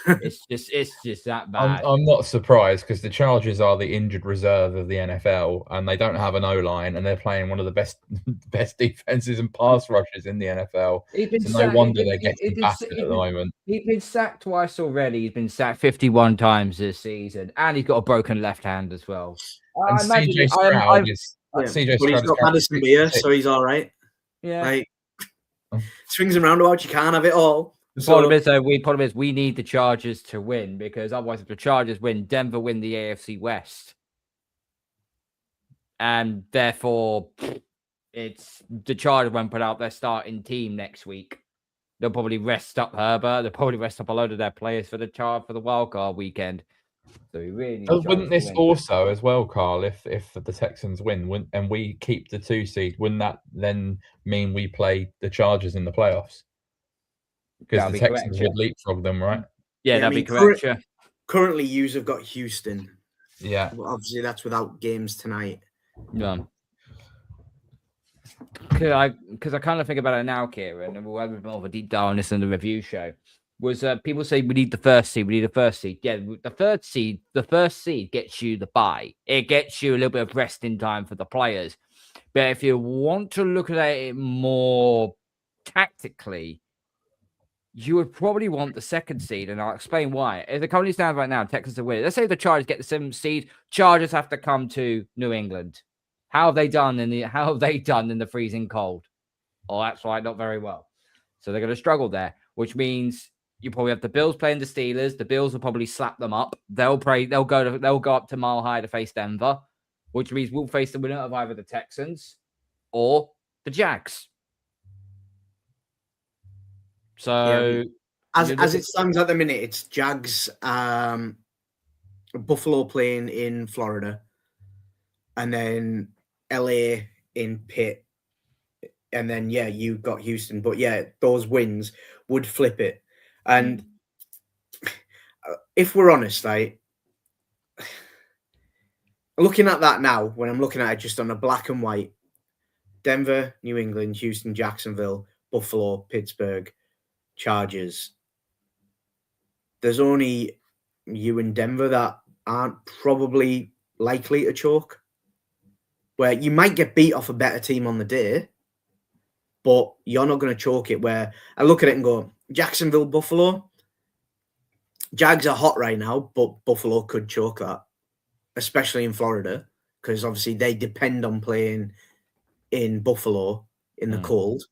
It's just that bad. I'm not surprised because the Chargers are the injured reserve of the NFL, and they don't have an O-line, and they're playing one of the best defenses and pass rushes in the NFL. So no wonder they're getting battered at the moment. He's been sacked twice already. He's been sacked 51 times this season, and he's got a broken left hand as well. And CJ Stroud is. CJ Stroud got Madison Beer, so he's all right. Yeah. Swings and roundabouts, you can't have it all. The problem is we need the Chargers to win, because otherwise, if the Chargers win, Denver win the AFC West. And therefore, it's the Chargers won't put out their starting team next week. They'll probably rest up Herbert. They'll probably rest up a load of their players for the wildcard weekend. So we really need wouldn't this also as well, Karl, if the Texans win and we keep the 2 seed, wouldn't that then mean we play the Chargers in the playoffs? Because the Texans would leapfrog them, right? Yeah, that'd be correct. Currently, yous have got Houston. Yeah. Well, obviously, that's without games tonight. Yeah. Because I kind of think about it now, Kieran, and we'll have a bit more of a deep dive on this in the review show. Was people say we need the first seed? We need the first seed. Yeah, the first seed gets you the bye. It gets you a little bit of resting time for the players. But if you want to look at it more tactically, you would probably want the second seed, and I'll explain why. If the company stands right now, Texas are winning. Let's say the Chargers get the 7th seed. Chargers have to come to New England. How have they done in the freezing cold? Oh, that's right, not very well. So they're going to struggle there, which means you probably have the Bills playing the Steelers. The Bills will probably slap them up. They'll go up to Mile High to face Denver, which means we'll face the winner of either the Texans or the Jags. So as it stands at the minute, it's Jags, Buffalo playing in Florida, and then LA in Pitt, and then you've got Houston. But those wins would flip it. And if we're honest, looking at that now, when I'm looking at it just on a black and white, Denver, New England, Houston, Jacksonville, Buffalo, Pittsburgh, Chargers, there's only you and Denver that aren't probably likely to choke, where you might get beat off a better team on the day, but you're not going to choke it. Where I look at it and go, Jacksonville, Buffalo, Jags are hot right now, but Buffalo could choke that, especially in Florida, because obviously they depend on playing in Buffalo in the cold.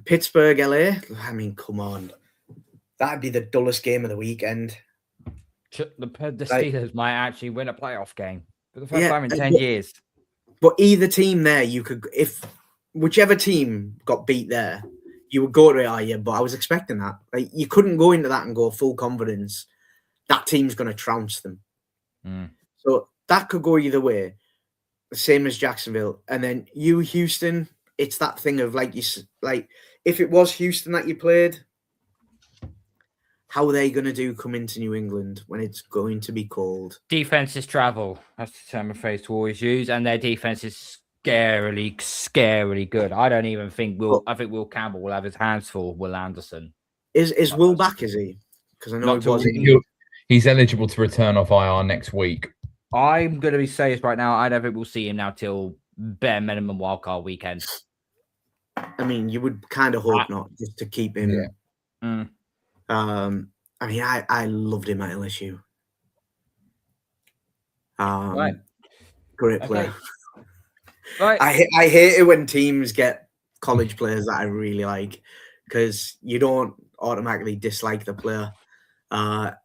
Pittsburgh, LA, I mean, come on. That'd be the dullest game of the weekend. The Steelers might actually win a playoff game for the first time in 10 years. But either team there, you could, if whichever team got beat there, you would go to it, but I was expecting that. You couldn't go into that and go full confidence. That team's going to trounce them. So that could go either way. Same as Jacksonville. And then Houston, it's that thing of if it was Houston that you played, how are they going to do come into New England when it's going to be cold? Defenses travel. That's the term of phrase to always use. And their defense is scarily good. I don't even think I think Will Campbell will have his hands full. Will Anderson is Will back? Is he? Because I know he's eligible to return off IR next week. I'm going to be serious right now. I don't think we'll see him now till bare minimum wildcard weekend. I mean, you would kind of hope not, just to keep him. Yeah. I mean, I loved him at LSU. Right. Great player. Right. I hate it when teams get college players that I really like, because you don't automatically dislike the player,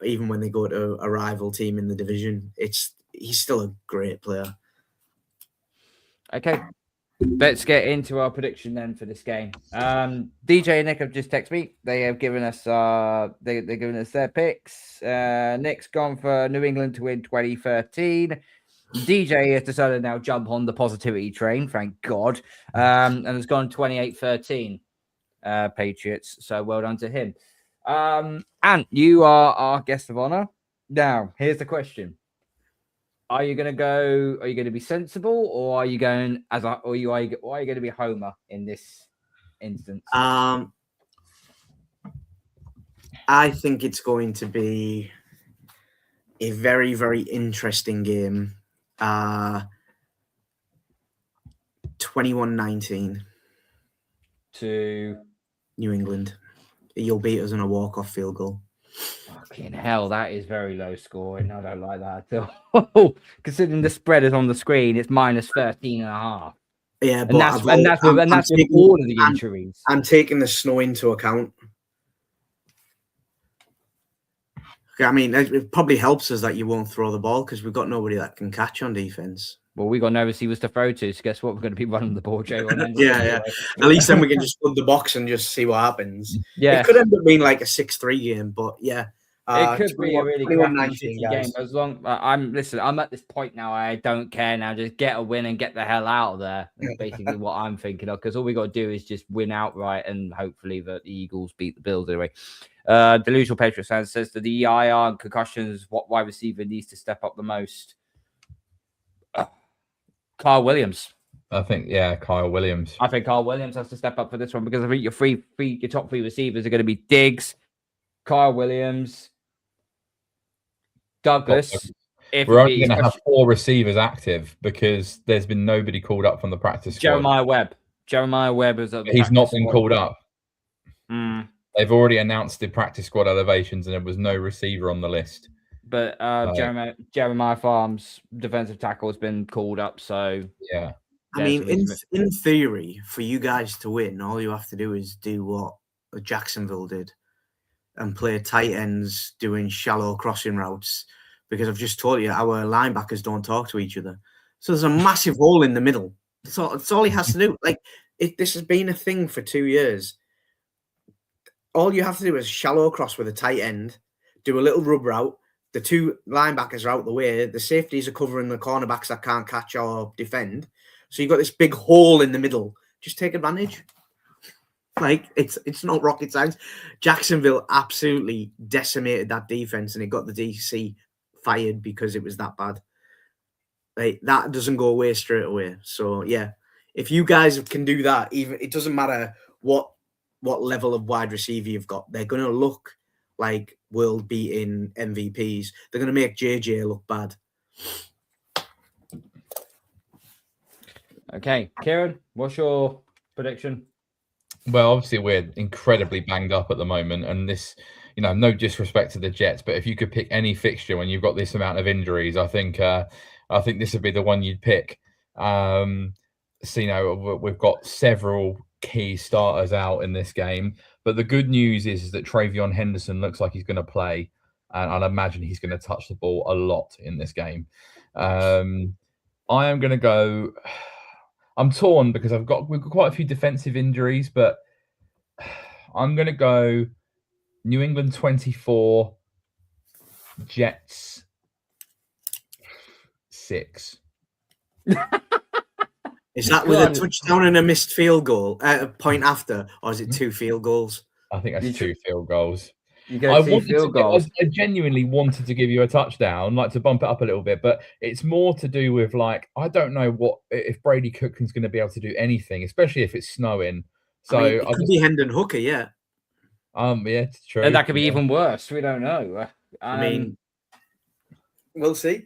even when they go to a rival team in the division. He's still a great player. Okay, let's get into our prediction then for this game. DJ and Nick have just texted me. They have given us they're giving us their picks. Nick's gone for New England to win 2013. DJ has decided to now jump on the positivity train, thank God, and has gone 28-13 Patriots. So well done to him. And you are our guest of honor. Now, here's the question. Are you going to be sensible, or are you going are you going to be Homer in this instance? I think it's going to be a very, very interesting game. 21-19 to New England. You'll beat us on a walk-off field goal. Fucking hell, that is very low scoring. I don't like that at all. Considering the spread is on the screen, it's minus 13.5. Yeah, And but that's with all of the injuries. I'm taking the snow into account. I mean, it probably helps us that you won't throw the ball because we've got nobody that can catch on defense. Well, we got no receivers to throw to, so guess what? We're going to be running the ball, Jay. Yeah. At least then we can just flood the box and just see what happens. Yeah. It could end up being like a 6-3 game, but yeah. It could be a really crappy guys. game. As long I'm at this point now. I don't care now. Just get a win and get the hell out of there. That's basically what I'm thinking of. Because all we got to do is just win outright, and hopefully the Eagles beat the Bills anyway. Delusional Patriots fan says that the EIR and concussions, what wide receiver needs to step up the most? Kyle Williams. I think, Kyle Williams. I think Kyle Williams has to step up for this one because I think your top three receivers are going to be Diggs, Kyle Williams, Douglas. We're only going to have 4 receivers active because there's been nobody called up from the practice squad. Jeremiah Webb is at the He's not been called up. Mm. They've already announced the practice squad elevations and there was no receiver on the list. But Jeremiah Farms, defensive tackle, has been called up. So yeah, I mean, in theory, for you guys to win, all you have to do is do what Jacksonville did and play tight ends doing shallow crossing routes. Because I've just told you, our linebackers don't talk to each other. So there's a massive hole in the middle. That's all he has to do. Like, this has been a thing for 2 years. All you have to do is shallow cross with a tight end, do a little rub route. The 2 linebackers are out the way. The safeties are covering the cornerbacks that can't catch or defend. So you've got this big hole in the middle. Just take advantage. Like, it's not rocket science. Jacksonville absolutely decimated that defense, and it got the DC fired because it was that bad. Like, that doesn't go away straight away. So yeah, if you guys can do that, even it doesn't matter what level of wide receiver you've got, they're going to look like world-beating MVPs. They're going to make JJ look bad. Okay, Kieran, what's your prediction? Well, obviously we're incredibly banged up at the moment, and this, no disrespect to the Jets, but if you could pick any fixture when you've got this amount of injuries, I think this would be the one you'd pick. So we've got several key starters out in this game, but the good news is that Travion Henderson looks like he's going to play, and I'd imagine he's going to touch the ball a lot in this game. I am going to go. I'm torn because we've got quite a few defensive injuries, but I'm going to go New England 24, Jets 6. Is that with a touchdown and a missed field goal at a point after, or is it 2 field goals? I think that's 2 field goals. I genuinely wanted to give you a touchdown, like to bump it up a little bit, but it's more to do with I don't know if Brady Cookman's going to be able to do anything, especially if it's snowing. So it could be Hendon Hooker, yeah. Yeah, it's true. And that could be even worse. We don't know. I mean, we'll see.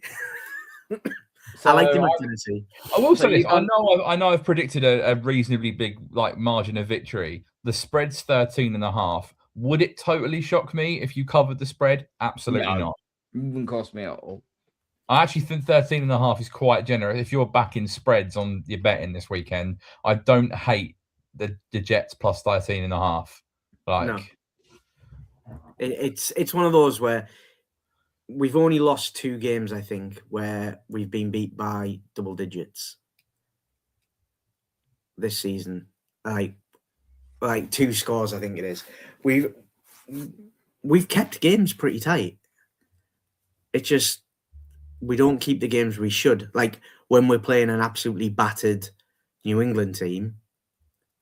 So I like him at Tennessee. I will say this. I know I've predicted a reasonably big margin of victory. The spread's 13.5. Would it totally shock me if you covered the spread? Absolutely not. It wouldn't cost me at all. I actually think 13.5 is quite generous. If you're backing spreads on your betting this weekend, I don't hate the Jets plus 13.5. No. It's one of those where we've only lost 2 games, I think, where we've been beat by double digits this season. Like 2 scores, I think it is. We've kept games pretty tight. It's just we don't keep the games we should. Like when we're playing an absolutely battered New England team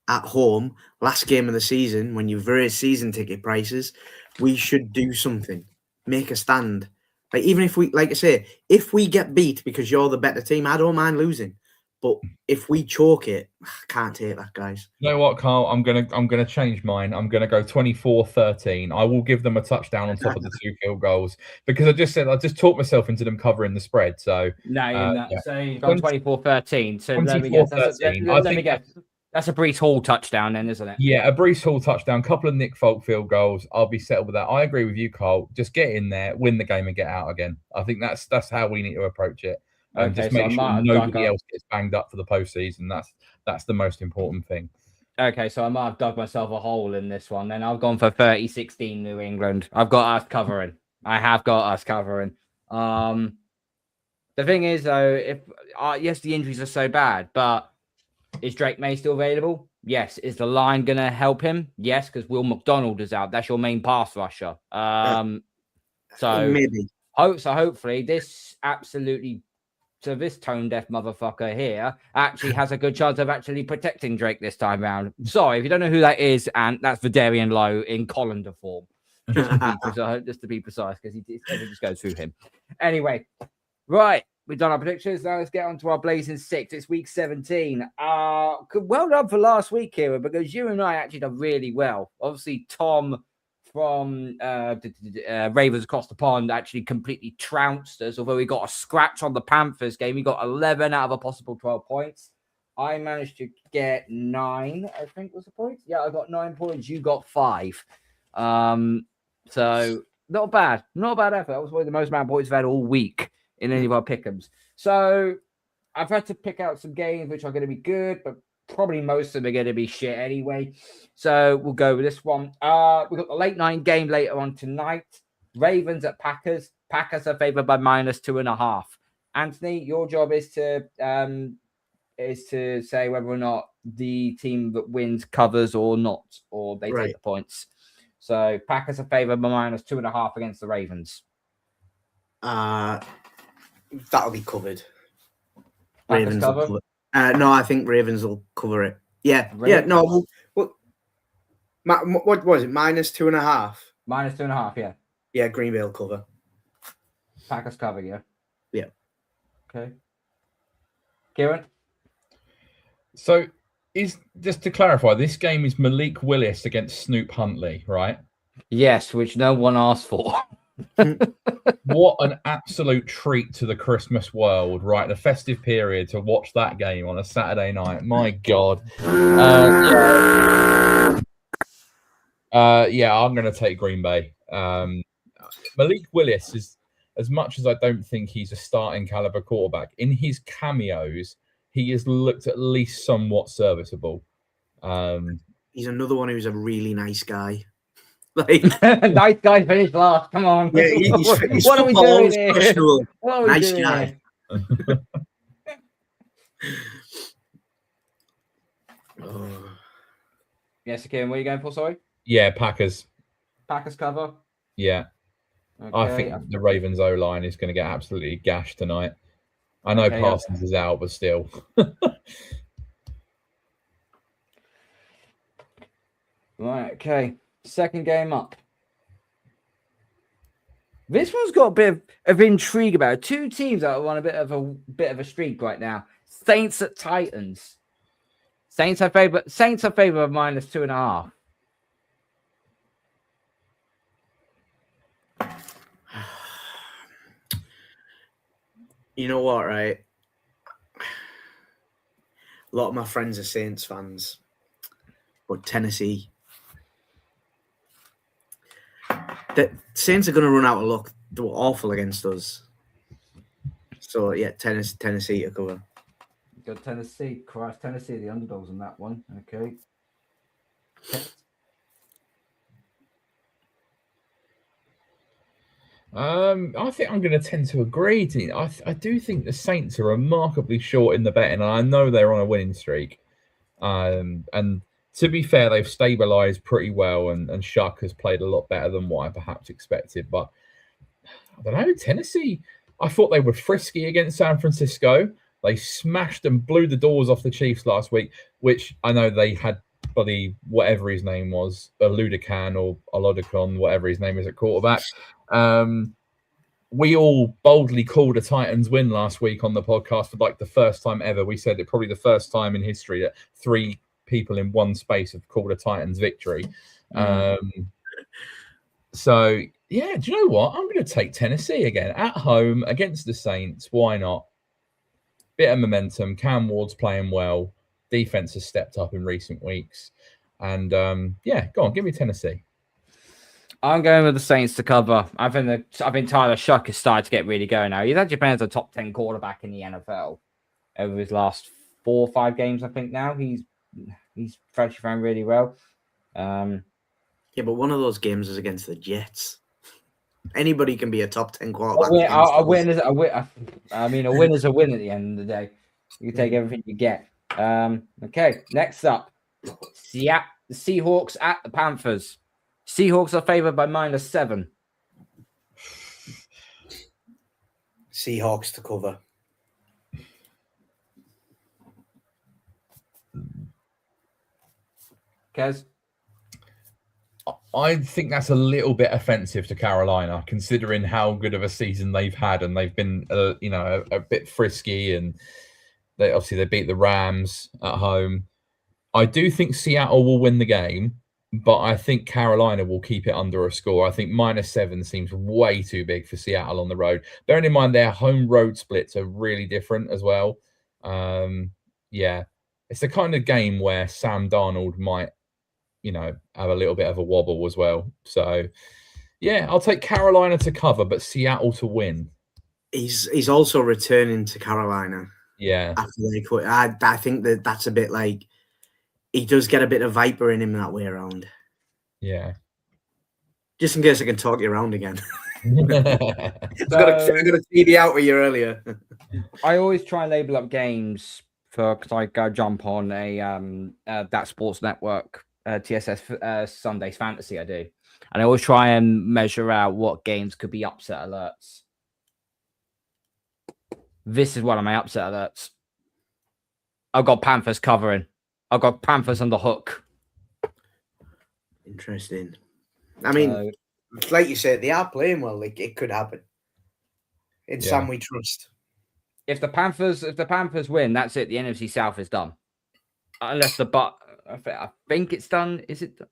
at home, last game of the season, when you've raised season ticket prices, we should do something. Make a stand. Like even if we, like I say, if we get beat because you're the better team, I don't mind losing. But if we chalk it, I can't take that, guys. You know what, Carl? I'm gonna change mine. I'm gonna go 24-13. I will give them a touchdown on top of the 2 field goals because I just talked myself into them covering the spread. So no, you're not. Yeah. So you've got 24-13. So let me guess. That's a Breece Hall touchdown, then, isn't it? Yeah, a Breece Hall touchdown, couple of Nick Folk field goals. I'll be settled with that. I agree with you, Carl. Just get in there, win the game, and get out again. I think that's how we need to approach it. and Okay, just so I make sure might have nobody else gets banged up for the postseason. That's the most important thing. Okay, so I might have dug myself a hole in this one. Then I've gone for 30-16 New England. I've got us covering. I have got us covering. The thing is, though, if yes, the injuries are so bad, but is Drake May still available? Yes. Is the line going to help him? Yes, because Will McDonald is out. That's your main pass rusher. So maybe. Hopefully this this tone deaf motherfucker here actually has a good chance of actually protecting Drake this time round. Sorry, if you don't know who that is, and that's Vidarian Lowe in colander form. Just to be precise, because everything just goes through him. Anyway, right. We've done our predictions. Now let's get on to our Blazing Six. It's week 17. Well done for last week, Kieran, because you and I actually done really well. Obviously, Tom from Ravens Across the Pond actually completely trounced us, although he got a scratch on the Panthers game. He got 11 out of a possible 12 points. I managed to get 9, I think was the point. Yeah, I got 9 points. You got 5. So not bad. Not a bad effort. That was one of the most amount of points I've had all week in any of our pick'ems. So I've had to pick out some games which are going to be good, but probably most of them are going to be shit anyway. So we'll go with this one. We've got the late night game later on tonight. Ravens at Packers. Packers are favored by -2.5. Anthony, your job is to say whether or not the team that wins covers or not, or they take the points. So Packers are favored by -2.5 against the Ravens. That'll be covered. Packers Ravens cover? will cover. No, I think Ravens will cover it. Yeah. Ravens. Yeah. No. What was it? -2.5. -2.5. Yeah. Yeah. Green Bay will cover. Packers cover. Yeah. Yeah. Okay. Kieran. So, just to clarify, this game is Malik Willis against Snoop Huntley, right? Yes, which no one asked for. What an absolute treat to the Christmas world, right? The festive period to watch that game on a Saturday night. My God. Yeah, I'm going to take Green Bay. Malik Willis is, as much as I don't think he's a starting caliber quarterback, in his cameos, he has looked at least somewhat serviceable. He's another one who's a really nice guy. Like, nice guy finished last. Come on. Yeah, what are we doing here? What are we doing guy. Yes, Kieran, what are you going for? Sorry. Yeah, Packers. Packers cover. Yeah. Okay. I think the Ravens O-line is going to get absolutely gashed tonight. I know Parsons is out, but still. Right, okay. Second game up. This one's got a bit of intrigue about it. Two teams that are on a bit of a streak right now. Saints at Titans. Saints are favored of -2.5. You know what, right? A lot of my friends are Saints fans, but Tennessee. The Saints are going to run out of luck. They were awful against us. So, yeah, Tennessee to cover. Good Tennessee. Christ, Tennessee, the underdogs on that one. Okay. I think I'm going to tend to agree. I do think the Saints are remarkably short in the betting, and I know they're on a winning streak. And to be fair, they've stabilised pretty well, and Shuck has played a lot better than what I perhaps expected. But I don't know, Tennessee, I thought they were frisky against San Francisco. They smashed and blew the doors off the Chiefs last week, which I know they had bloody whatever his name was, Aludican or Olodicon, whatever his name is at quarterback. We all boldly called a Titans win last week on the podcast for like the first time ever. We said it probably the first time in history that 3 people in one space have called a Titans victory. So, yeah, do you know what? I'm going to take Tennessee again at home against the Saints. Why not? Bit of momentum. Cam Ward's playing well. Defense has stepped up in recent weeks. And, yeah, go on, give me Tennessee. I'm going with the Saints to cover. I think Tyler Shuck has started to get really going now. He's actually playing as a top 10 quarterback in the NFL over his last 4 or 5 games. I think now he's actually playing really well. Yeah, but one of those games is against the Jets. Anybody can be a top 10 quarterback. A win is a win at the end of the day. You can take everything you get. Okay, next up, the Seahawks at the Panthers. Seahawks are favored by -7. Seahawks to cover. Kez? I think that's a little bit offensive to Carolina, considering how good of a season they've had, and they've been, a bit frisky, and they beat the Rams at home. I do think Seattle will win the game, but I think Carolina will keep it under a score. I think -7 seems way too big for Seattle on the road. Bearing in mind their home road splits are really different as well. It's the kind of game where Sam Darnold might, have a little bit of a wobble as well. So, yeah, I'll take Carolina to cover, but Seattle to win. He's also returning to Carolina. Yeah. After they quit. I think that's a bit like he does get a bit of Viper in him that way around. Yeah. Just in case I can talk you around again. I got to see the out with you earlier. I always try and label up games because I go jump on that Sports Network TSS Sundays Fantasy. I do, and I always try and measure out what games could be upset alerts. This is one of my upset alerts. I've got Panthers covering. I've got Panthers on the hook. Interesting. I mean, like you said, they are playing well. Like, it could happen. It's Sam we trust. If the Panthers win, that's it. The NFC South is done. Unless I think it's done. Is it done?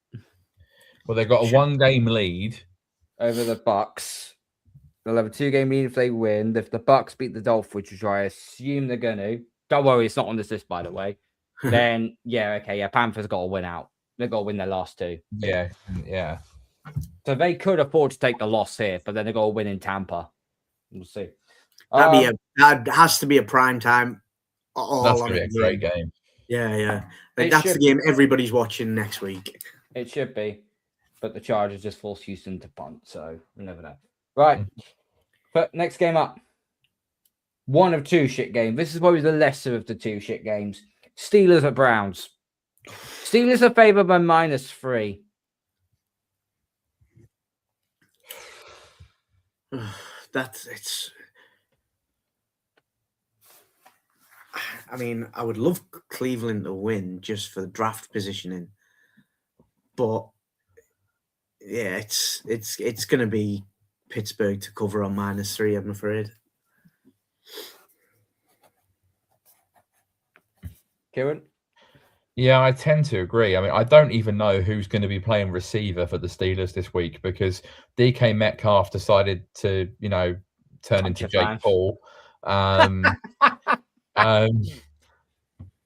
Well, they've got a 1-game lead over the Bucks. They'll have a 2-game lead if they win. If the Bucks beat the Dolphins, which I assume they're going to. Don't worry, it's not on this list, by the way. Then, Panthers got to win out. They've got to win their last 2. Yeah. So they could afford to take the loss here, but then they've got to win in Tampa. We'll see. That has to be a prime time. That's going to be a great game. Yeah. That's the game everybody's watching next week. It should be. But the Chargers just forced Houston to punt, so we never know. Right. But next game up. One of 2 shit games. This is probably the lesser of the 2 shit games. Steelers at Browns. Steelers are favored by -3. I mean, I would love Cleveland to win just for the draft positioning, but yeah, it's going to be Pittsburgh to cover on -3. I'm afraid. Kieran? Yeah, I tend to agree. I mean, I don't even know who's going to be playing receiver for the Steelers this week because DK Metcalf decided to, turn into Jake Paul.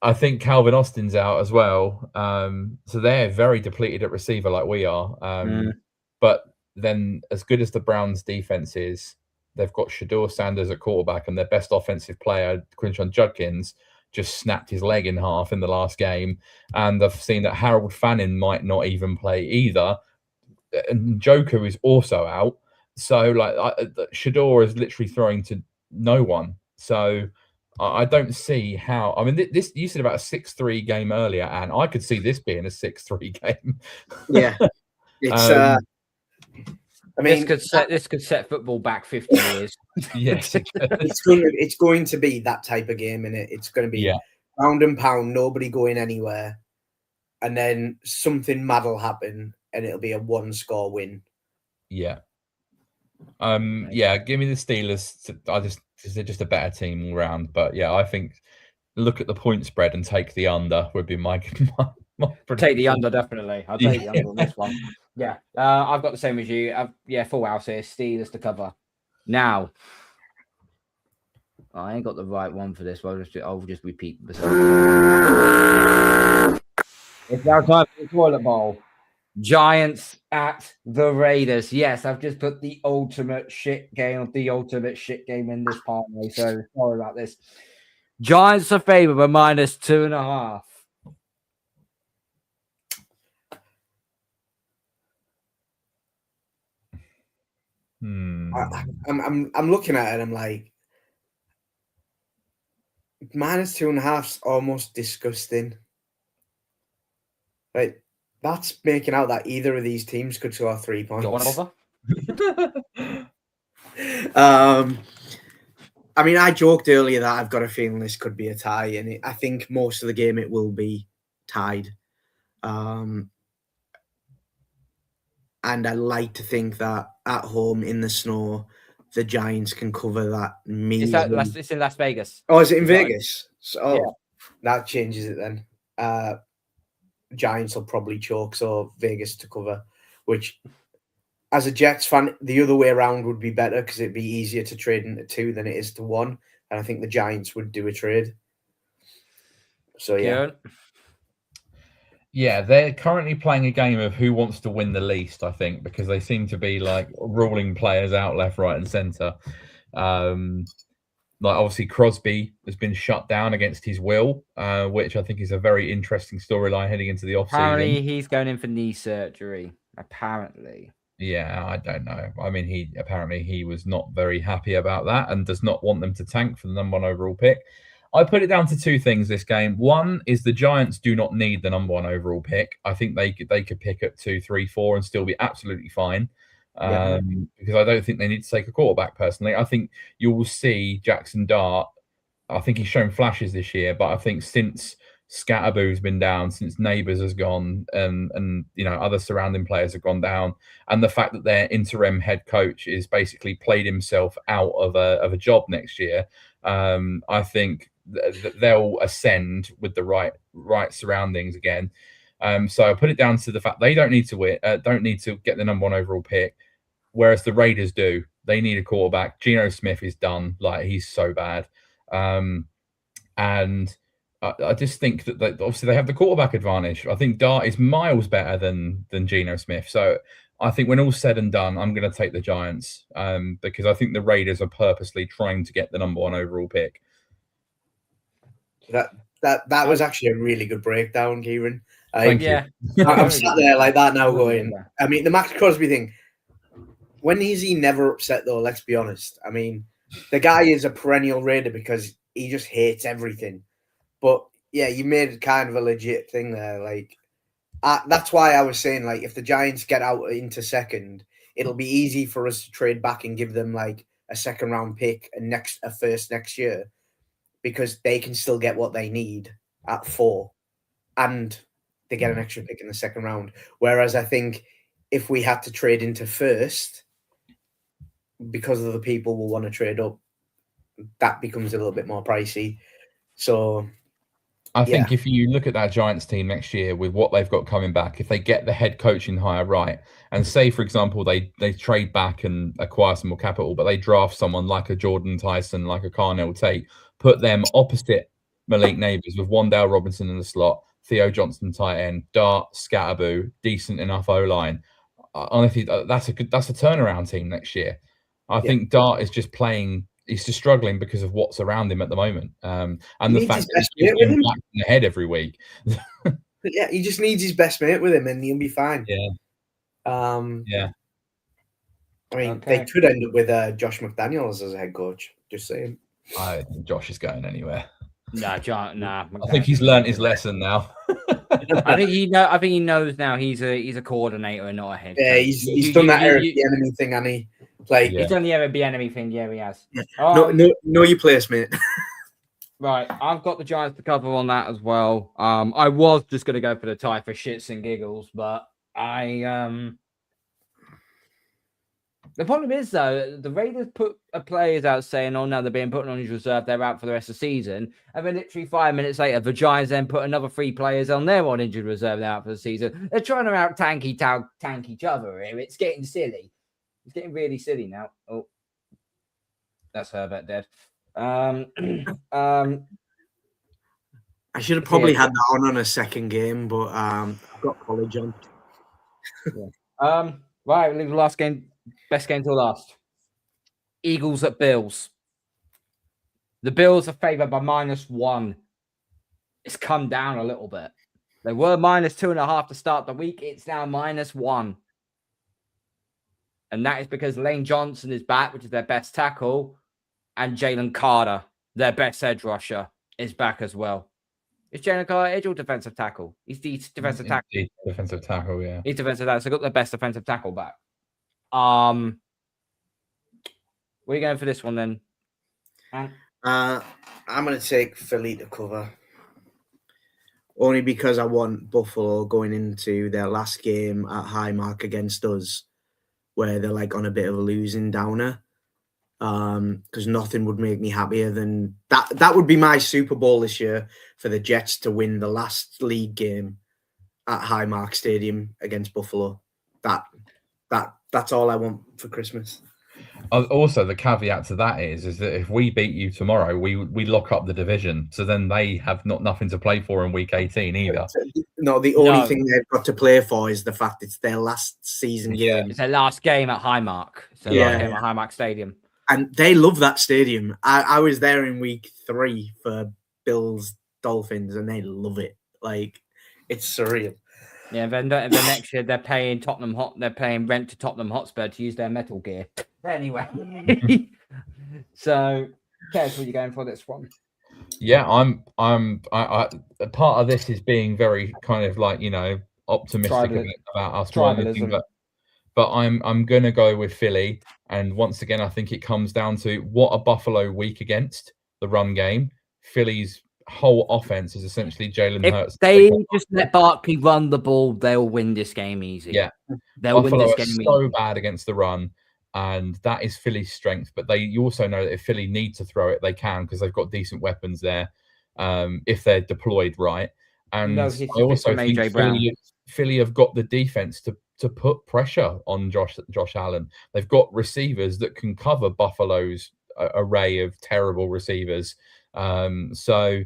I think Calvin Austin's out as well. So they're very depleted at receiver like we are. But then as good as the Browns defense is, they've got Shedeur Sanders at quarterback and their best offensive player, Quinshon Judkins, just snapped his leg in half in the last game. And I've seen that Harold Fannin might not even play either. And Joker is also out. So Shedeur is literally throwing to no one. So I don't see how. I mean, this you said about a 6-3 game earlier, and I could see this being a 6-3 game. Yeah, it's. I mean, this could set football back 50 years. Yes, it's going to be that type of game, and it's going to be pound and pound, nobody going anywhere, and then something mad will happen, and it'll be a 1-score win. Yeah. Give me the Steelers. They're just a better team all round. But yeah, I think look at the point spread and take the under would be my take the under, definitely. I'll take the under on this one. Yeah, I've got the same as you. Full house here. Steelers to cover. Now, I ain't got the right one for this. I'll just repeat myself. It's now time for the toilet bowl. Giants at the Raiders. Yes, I've just put the ultimate shit game in this parlay. So sorry about this. Giants are favored by -2.5. I'm looking at it. I'm like, -2.5's almost disgusting. Like, that's making out that either of these teams could score 3 points. Don't want to bother? I mean, I joked earlier that I've got a feeling this could be a tie, and I think most of the game it will be tied. And I like to think that at home in the snow, the Giants can cover that. It's in Las Vegas. Oh, is it in Vegas? So yeah. That changes it then. Giants will probably choke, so Vegas to cover, which as a Jets fan, the other way around would be better because it'd be easier to trade into 2 than it is to 1. And I think the Giants would do a trade. So, yeah. Kieren? Yeah, they're currently playing a game of who wants to win the least, I think, because they seem to be like ruling players out left, right, and center. Like obviously Crosby has been shut down against his will, which I think is a very interesting storyline heading into the offseason. Apparently he's going in for knee surgery. Apparently. Yeah, I don't know. I mean, he was not very happy about that and does not want them to tank for the number 1 overall pick. I put it down to 2 things this game. One is the Giants do not need the number 1 overall pick. I think they could pick up 2, 3, 4 and still be absolutely fine. Because I don't think they need to take a quarterback personally. I think you will see Jackson Dart. I think he's shown flashes this year, but I think since Scatterboo's been down, since Neighbours has gone, and other surrounding players have gone down, and the fact that their interim head coach is basically played himself out of a job next year, I think they'll ascend with the right surroundings again. So I put it down to the fact they don't need to win, don't need to get the number 1 overall pick, whereas the Raiders do. They need a quarterback. Geno Smith is done. Like, he's so bad. And I just think that obviously they have the quarterback advantage. I think Dart is miles better than Geno Smith. So I think when all's said and done, I'm going to take the Giants because I think the Raiders are purposely trying to get the number 1 overall pick. That was actually a really good breakdown, Kieren. Thank you. I'm sat there like that now going, I mean, the Max Crosby thing, when is he never upset though? Let's be honest. I mean, the guy is a perennial Raider because he just hates everything. But yeah, you made kind of a legit thing there. Like, that's why I was saying, like, if the Giants get out into second, it'll be easy for us to trade back and give them like a 2nd round pick and a first next year, because they can still get what they need at 4, and they get an extra pick in the 2nd round. Whereas I think if we had to trade into first, because of the people will want to trade up, that becomes a little bit more pricey. So I think if you look at that Giants team next year with what they've got coming back, if they get the head coaching hire right, and say, for example, they trade back and acquire some more capital, but they draft someone like a Jordan Tyson, like a Carnell Tate, put them opposite Malik Neighbours with Wan'Dale Robinson in the slot, Theo Johnson tight end, Dart, Scatterboo, decent enough O-line. Honestly, that's a turnaround team next year. I think Dart is just playing. He's just struggling because of what's around him at the moment, and the fact that he's getting back in the head every week. Yeah, he just needs his best mate with him, and he'll be fine. Yeah. I mean, they could end up with Josh McDaniels as a head coach. Just saying. I don't think Josh is going anywhere. Nah. I think he's learned his lesson now. I think he knows now. He's a coordinator and not a head coach. Yeah, he's done that Eric the enemy thing, and he he's done the Eric the enemy thing. Yeah, he has. Know your place, mate. Right, I've got the Giants to cover on that as well. I was just going to go for the tie for shits and giggles, but the problem is, though, the Raiders put players out saying, oh, no, they're being put on injured reserve, they're out for the rest of the season. And then literally 5 minutes later, the Giants then put another 3 players on their on injured reserve, they're out for the season. They're trying to out-tank each other here. It's getting silly. It's getting really silly now. Oh, that's Herbert dead. I should have probably had that on a second game, but I've got college on. Right, we'll leave the last game, best game till last. Eagles at Bills. The Bills are favored by -1. It's come down a little bit. They were -2.5 to start the week. It's now -1. And that is because Lane Johnson is back, which is their best tackle. And Jalen Carter, their best edge rusher, is back as well. Is Jalen Carter edge or defensive tackle? He's defensive tackle. Defensive tackle, yeah. He's defensive tackle. So got their best defensive tackle back. Where are you going for this one then? I'm going to take Philly to cover. Only because I want Buffalo going into their last game at Highmark against us, where they're like on a bit of a losing downer. Because nothing would make me happier than that. That would be my Super Bowl this year, for the Jets to win the last league game at Highmark Stadium against Buffalo. That's all I want for Christmas. Also, the caveat to that is that if we beat you tomorrow, we lock up the division. So then they have nothing to play for in week 18 either. No, the only thing they've got to play for is the fact it's their last season game. It's their last game at Highmark. It's their last game at Highmark Stadium. And they love that stadium. I was there in week 3 for Bills Dolphins, and they love it. Like, it's surreal. Yeah, then next year they're paying rent to Tottenham Hotspur to use their metal gear. Anyway, so Kev, what are you going for this one? Yeah, I part of this is being very kind of like, optimistic about us winning, but I'm gonna go with Philly. And once again, I think it comes down to what are Buffalo weak against? The run game. Philly's whole offense is essentially Jalen Hurts. If they just let Barkley run the ball, they'll win this game easy. Yeah, they'll Buffalo win this game are so bad against the run, and that is Philly's strength. But you also know that if Philly need to throw it, they can, because they've got decent weapons there if they're deployed right. And I also think Philly have got the defense to put pressure on Josh Allen. They've got receivers that can cover Buffalo's array of terrible receivers. So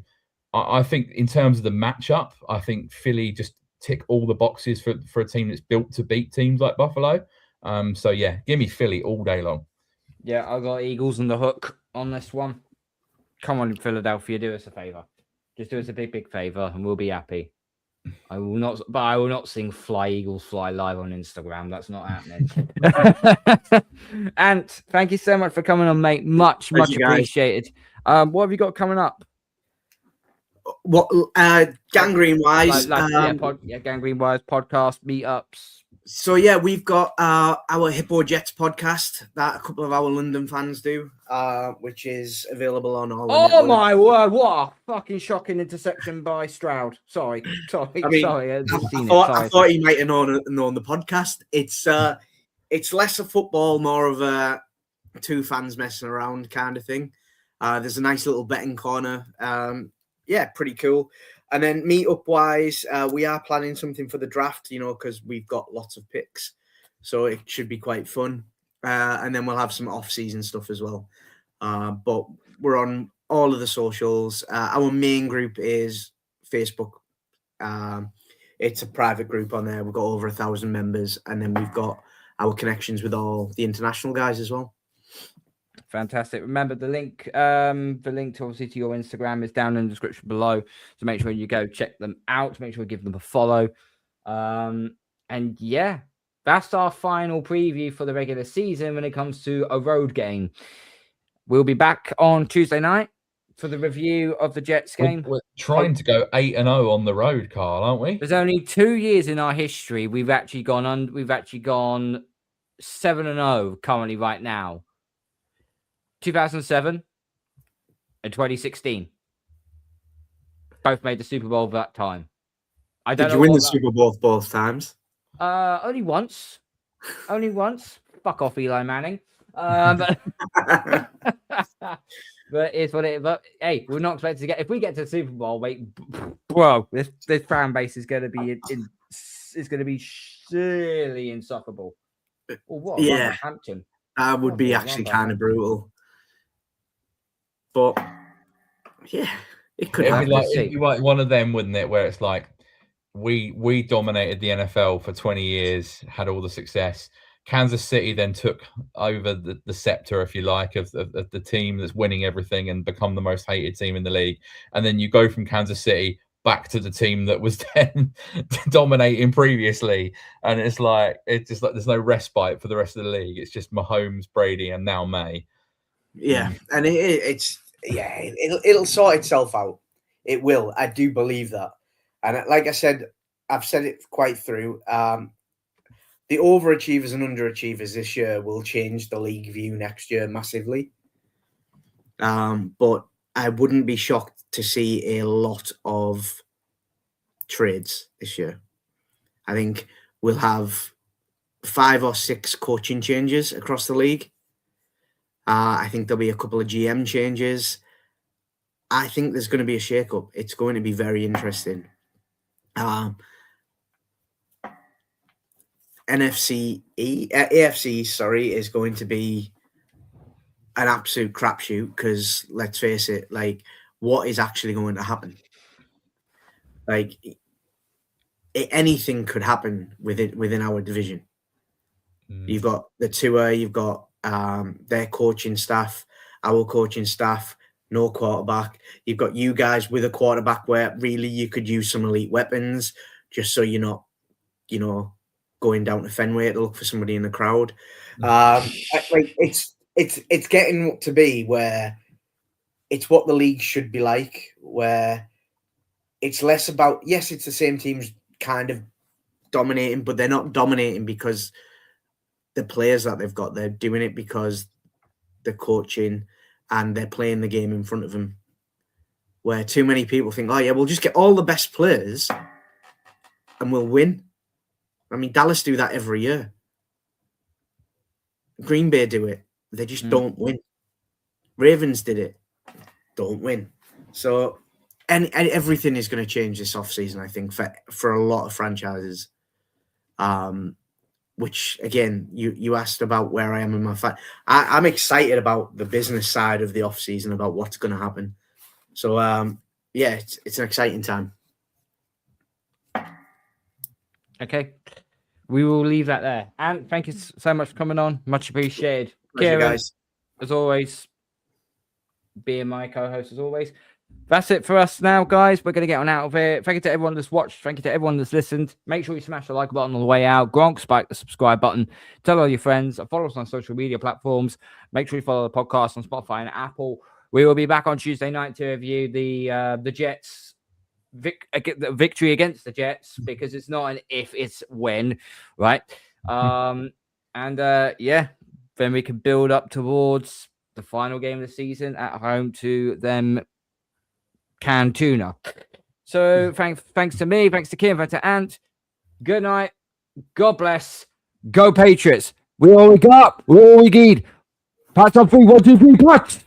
I think in terms of the matchup, I think Philly just tick all the boxes for a team that's built to beat teams like Buffalo. So yeah, give me Philly all day long. Yeah, I got Eagles on the hook on this one. Come on, Philadelphia, do us a favor. Just do us a big favor, and we'll be happy. I will not sing "Fly Eagles Fly" live on Instagram. That's not happening. And thank you so much for coming on, mate. Much appreciated. What have you got coming up? What gangrene wise? Gangrene wise podcast meetups. So yeah, we've got our Hippo Jets podcast that a couple of our London fans do, which is available on all. Oh my word! What a fucking shocking interception by Stroud. Sorry. I thought he might have known the podcast. It's less a football, more of a two fans messing around kind of thing. There's a nice little betting corner. Yeah, pretty cool. And then meetup wise, we are planning something for the draft, because we've got lots of picks. So it should be quite fun. And then we'll have some off-season stuff as well. But we're on all of the socials. Our main group is Facebook. It's a private group on there. We've got over 1,000 members. And then we've got our connections with all the international guys as well. Fantastic. Remember the link to obviously to your Instagram is down in the description below. So make sure you go check them out. Make sure you give them a follow. And yeah, that's our final preview for the regular season when it comes to a road game. We'll be back on Tuesday night for the review of the Jets game. We're trying to go 8-0 on the road, Karl, aren't we? There's only 2 years in our history we've actually gone 7-0 currently right now. 2007 and 2016. Both made the Super Bowl that time. Did you win the Super Bowl both times? Only once. Fuck off, Eli Manning. But it's what it is. But hey, we're not expected to get. If we get to the Super Bowl, bro, this fan base is going to be surely insufferable. Or what? Yeah, Hampton. That would be actually kind of brutal. But yeah, it could happen. It'd be like one of them, wouldn't it? Where it's like we dominated the NFL for 20 years, had all the success. Kansas City then took over the scepter, if you like, of the team that's winning everything and become the most hated team in the league. And then you go from Kansas City back to the team that was then dominating previously, and it's just like there's no respite for the rest of the league. It's just Mahomes, Brady, and now Maye. Yeah, and it'll sort itself out. It will. I do believe that. And like I said, I've said it quite through. The overachievers and underachievers this year will change the league view next year massively. But I wouldn't be shocked to see a lot of trades this year. I think we'll have 5 or 6 coaching changes across the league. I think there'll be a couple of GM changes. I think there's going to be a shake-up. It's going to be very interesting. AFC East, is going to be an absolute crapshoot because, let's face it, like, what is actually going to happen? Like, anything could happen within our division. You've got the tour, you've got their coaching staff, our coaching staff, no quarterback. You've got you guys with a quarterback where really you could use some elite weapons just so you're not, going down to Fenway to look for somebody in the crowd. It's getting to be where it's what the league should be like, where it's less about, yes, it's the same teams kind of dominating, but they're not dominating because the players that they've got, they're doing it because they're coaching and they're playing the game in front of them. Where too many people think, oh yeah, we'll just get all the best players and we'll win. I mean, Dallas do that every year. Green Bay do it. They just don't win. Ravens did it. Don't win. So, and everything is going to change this offseason, I think, for a lot of franchises. Which, again, you asked about where I am in my I'm excited about the business side of the offseason, about what's going to happen. So, yeah, it's an exciting time. Okay. We will leave that there. And thank you so much for coming on. Much appreciated. Pleasure, Kieren, guys. as always, being my co-host as always. That's it for us now, guys. We're going to get on out of here. Thank you to everyone that's watched. Thank you to everyone that's listened. Make sure you smash the like button on the way out. Gronk, spike the subscribe button. Tell all your friends. Follow us on social media platforms. Make sure you follow the podcast on Spotify and Apple. We will be back on Tuesday night to review the Jets' victory against the Jets, because it's not an if, it's when, right? Yeah, then we can build up towards the final game of the season at home to them Cantuna. So thanks to me, thanks to Kim, thanks to Ant. Good night. God bless. Go Patriots. We all we got. We all we need. Pats on 3, 1, 2, 3, Pats.